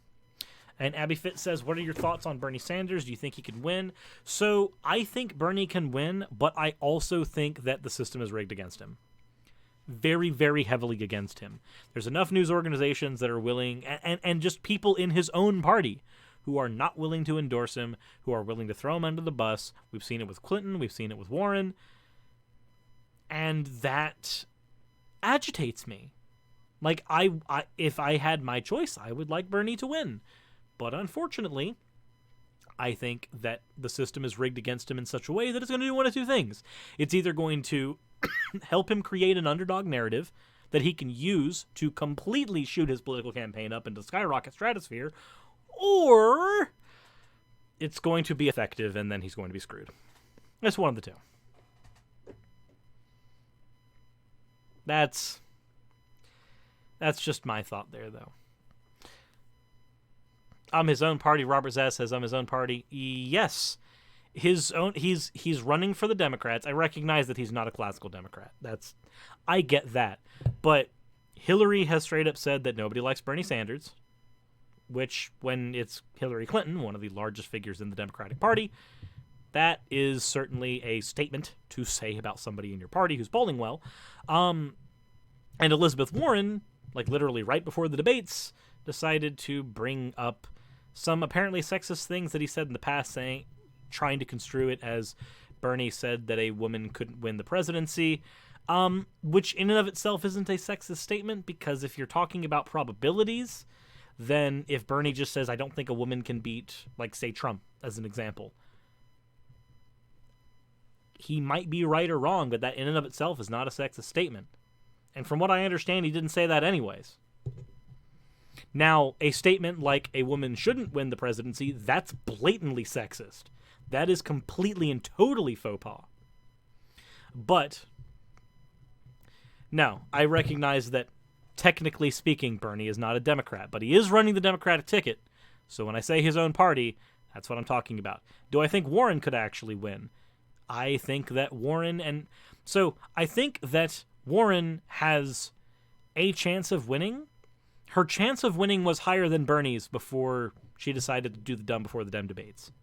And Abby Fitz says, what are your thoughts on Bernie Sanders? Do you think he could win? So I think Bernie can win, but I also think that the system is rigged against him. Very, very heavily against him. There's enough news organizations that are willing, and just people in his own party who are not willing to endorse him, who are willing to throw him under the bus. We've seen it with Clinton. We've seen it with Warren. And that agitates me. Like, if I had my choice, I would like Bernie to win. But unfortunately, I think that the system is rigged against him in such a way that it's going to do one of two things. It's either going to help him create an underdog narrative that he can use to completely shoot his political campaign up into the skyrocket stratosphere, or it's going to be effective and then he's going to be screwed. It's one of the two. That's just my thought there, though. His own party. Robert Zass says, his own party. Yes. His own. He's running for the Democrats. I recognize that he's not a classical Democrat. I get that. But Hillary has straight up said that nobody likes Bernie Sanders, which, when it's Hillary Clinton, one of the largest figures in the Democratic Party, that is certainly a statement to say about somebody in your party who's polling well. And Elizabeth Warren, like literally right before the debates, decided to bring up some apparently sexist things that he said in the past, trying to construe it as Bernie said that a woman couldn't win the presidency. Which in and of itself isn't a sexist statement, because if you're talking about probabilities, then if Bernie just says, I don't think a woman can beat, like, say, Trump, as an example, he might be right or wrong, but that in and of itself is not a sexist statement. And from what I understand, he didn't say that anyways. Now, a statement like a woman shouldn't win the presidency, that's blatantly sexist. That is completely and totally faux pas. But, no, I recognize that, technically speaking, Bernie is not a Democrat, but he is running the Democratic ticket. So when I say his own party, that's what I'm talking about. Do I think Warren could actually win? I think that Warren I think that Warren has a chance of winning. Her chance of winning was higher than Bernie's before she decided to do the dumb before the dem debates.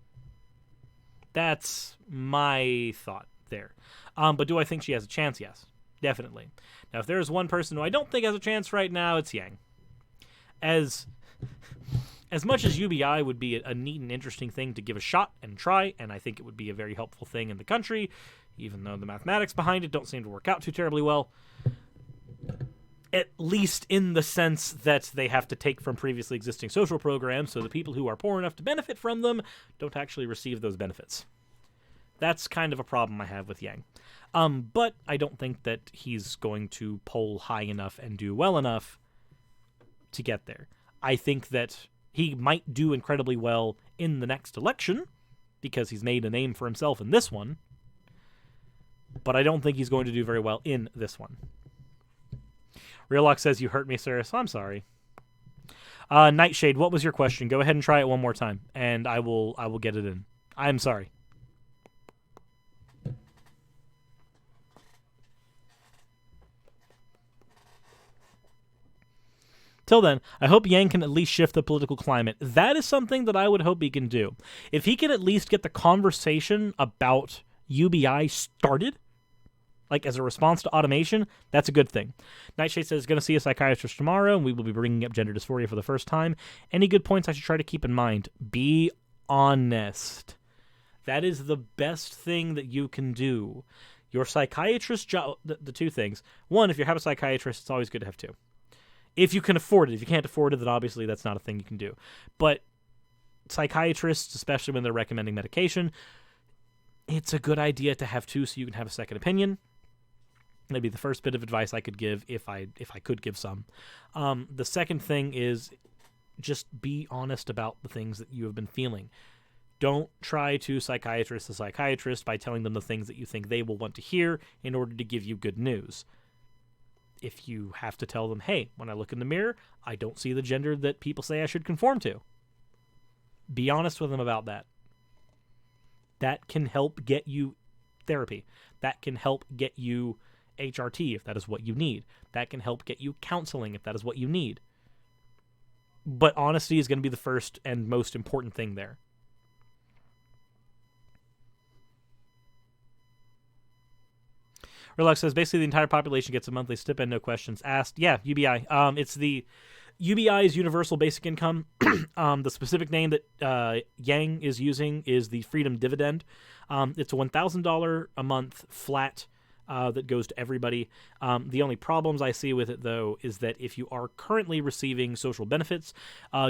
That's my thought there. But do I think she has a chance? Yes, definitely. Now, if there is one person who I don't think has a chance right now, it's Yang. As much as UBI would be a neat and interesting thing to give a shot and try, and I think it would be a very helpful thing in the country, even though the mathematics behind it don't seem to work out too terribly well, at least in the sense that they have to take from previously existing social programs, so the people who are poor enough to benefit from them don't actually receive those benefits. That's kind of a problem I have with Yang. But I don't think that he's going to poll high enough and do well enough to get there. I think that he might do incredibly well in the next election, because he's made a name for himself in this one, but I don't think he's going to do very well in this one. Realox says, you hurt me, sir, so I'm sorry. Nightshade, what was your question? Go ahead and try it one more time, and I will get it in. I'm sorry. Till then, I hope Yang can at least shift the political climate. That is something that I would hope he can do. If he can at least get the conversation about UBI started, like as a response to automation, that's a good thing. Nightshade says, going to see a psychiatrist tomorrow, and we will be bringing up gender dysphoria for the first time. Any good points I should try to keep in mind? Be honest. That is the best thing that you can do. Your psychiatrist job, the two things. One, if you have a psychiatrist, it's always good to have two. If you can afford it. If you can't afford it, then obviously that's not a thing you can do. But psychiatrists, especially when they're recommending medication, it's a good idea to have two so you can have a second opinion. That'd be the first bit of advice I could give if I could give some. The second thing is just be honest about the things that you have been feeling. Don't try to psychiatrist a psychiatrist by telling them the things that you think they will want to hear in order to give you good news. If you have to tell them, hey, when I look in the mirror, I don't see the gender that people say I should conform to. Be honest with them about that. That can help get you therapy. That can help get you HRT if that is what you need. That can help get you counseling if that is what you need. But honesty is going to be the first and most important thing there. Relax says, basically the entire population gets a monthly stipend, no questions asked. Yeah, UBI. It's the UBI's Universal Basic Income. The specific name that Yang is using is the Freedom Dividend. It's a $1,000 a month flat that goes to everybody. The only problems I see with it, though, is that if you are currently receiving social benefits,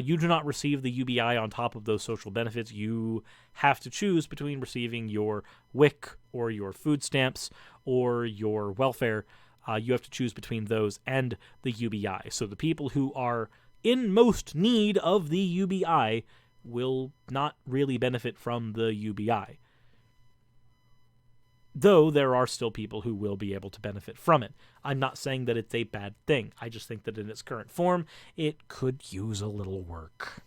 you do not receive the UBI on top of those social benefits. You have to choose between receiving your WIC or your food stamps or your welfare. You have to choose between those and the UBI. So the people who are in most need of the UBI will not really benefit from the UBI. Though there are still people who will be able to benefit from it. I'm not saying that it's a bad thing. I just think that in its current form, it could use a little work.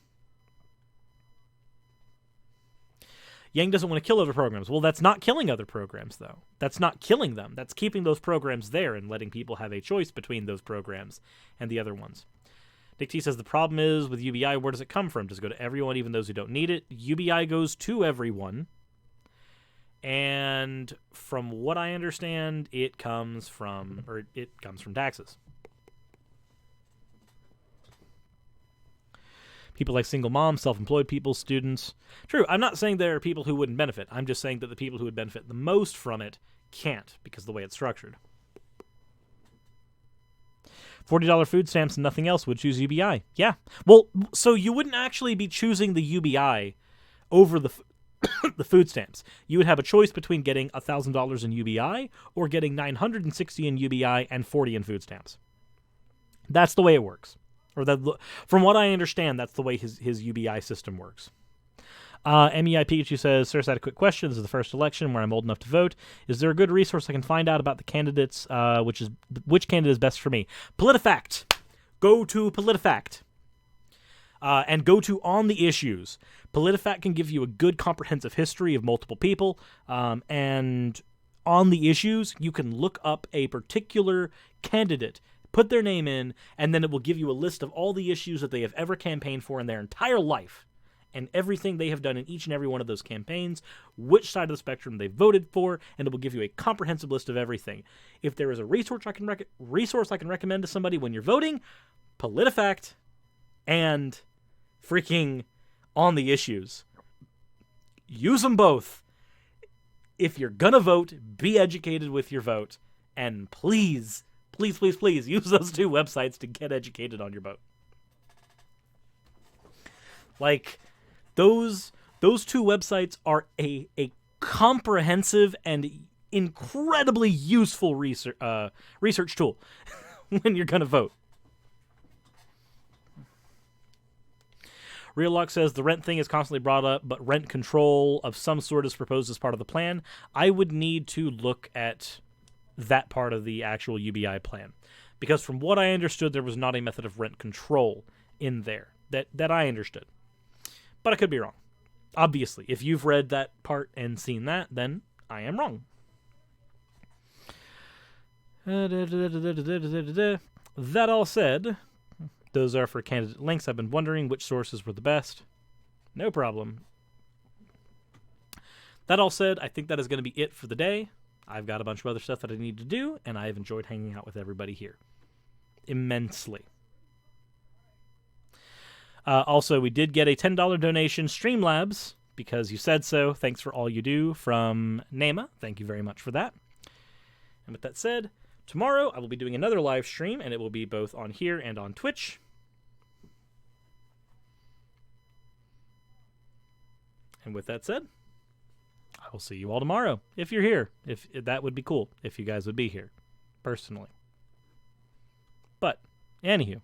Yang doesn't want to kill other programs. Well, that's not killing other programs, though. That's not killing them. That's keeping those programs there and letting people have a choice between those programs and the other ones. Dick T says, the problem is with UBI, where does it come from? Does it go to everyone, even those who don't need it? UBI goes to everyone. And from what I understand, it comes from taxes. People like single moms, self-employed people, students. True, I'm not saying there are people who wouldn't benefit. I'm just saying that the people who would benefit the most from it can't because of the way it's structured. $40 food stamps and nothing else would choose UBI. Yeah. Well, so you wouldn't actually be choosing the UBI over the the food stamps. You would have a choice between getting $1,000 in UBI or getting $960 in UBI and $40 in food stamps. That's the way it works. Or that, from what I understand, that's the way his UBI system works. MEI Pikachu says, Sir, I had a quick question. This is the first election where I'm old enough to vote. Is there a good resource I can find out about the candidates, which candidate is best for me? PolitiFact. Go to PolitiFact. And go to On the Issues. PolitiFact can give you a good comprehensive history of multiple people. And on the issues, you can look up a particular candidate, put their name in, and then it will give you a list of all the issues that they have ever campaigned for in their entire life. And everything they have done in each and every one of those campaigns, which side of the spectrum they voted for, and it will give you a comprehensive list of everything. If there is a resource I can recommend to somebody when you're voting, PolitiFact and freaking On the Issues. Use them both. If you're gonna vote, be educated with your vote, and please, please, please, please use those two websites to get educated on your vote. Like, those two websites are a comprehensive and incredibly useful research tool when you're gonna vote. Real Lock says the rent thing is constantly brought up, but rent control of some sort is proposed as part of the plan. I would need to look at that part of the actual UBI plan, because from what I understood, there was not a method of rent control in there that I understood. But I could be wrong. Obviously, if you've read that part and seen that, then I am wrong. That all said, those are for candidate links. I've been wondering which sources were the best. No problem. That all said, I think that is going to be it for the day. I've got a bunch of other stuff that I need to do, and I have enjoyed hanging out with everybody here immensely. Also, we did get a $10 donation, Streamlabs, because you said so. Thanks for all you do, from Nema. Thank you very much for that. And with that said, tomorrow I will be doing another live stream, and it will be both on here and on Twitch. And with that said, I will see you all tomorrow, if you're here. If that would be cool, if you guys would be here, personally. But, anywho,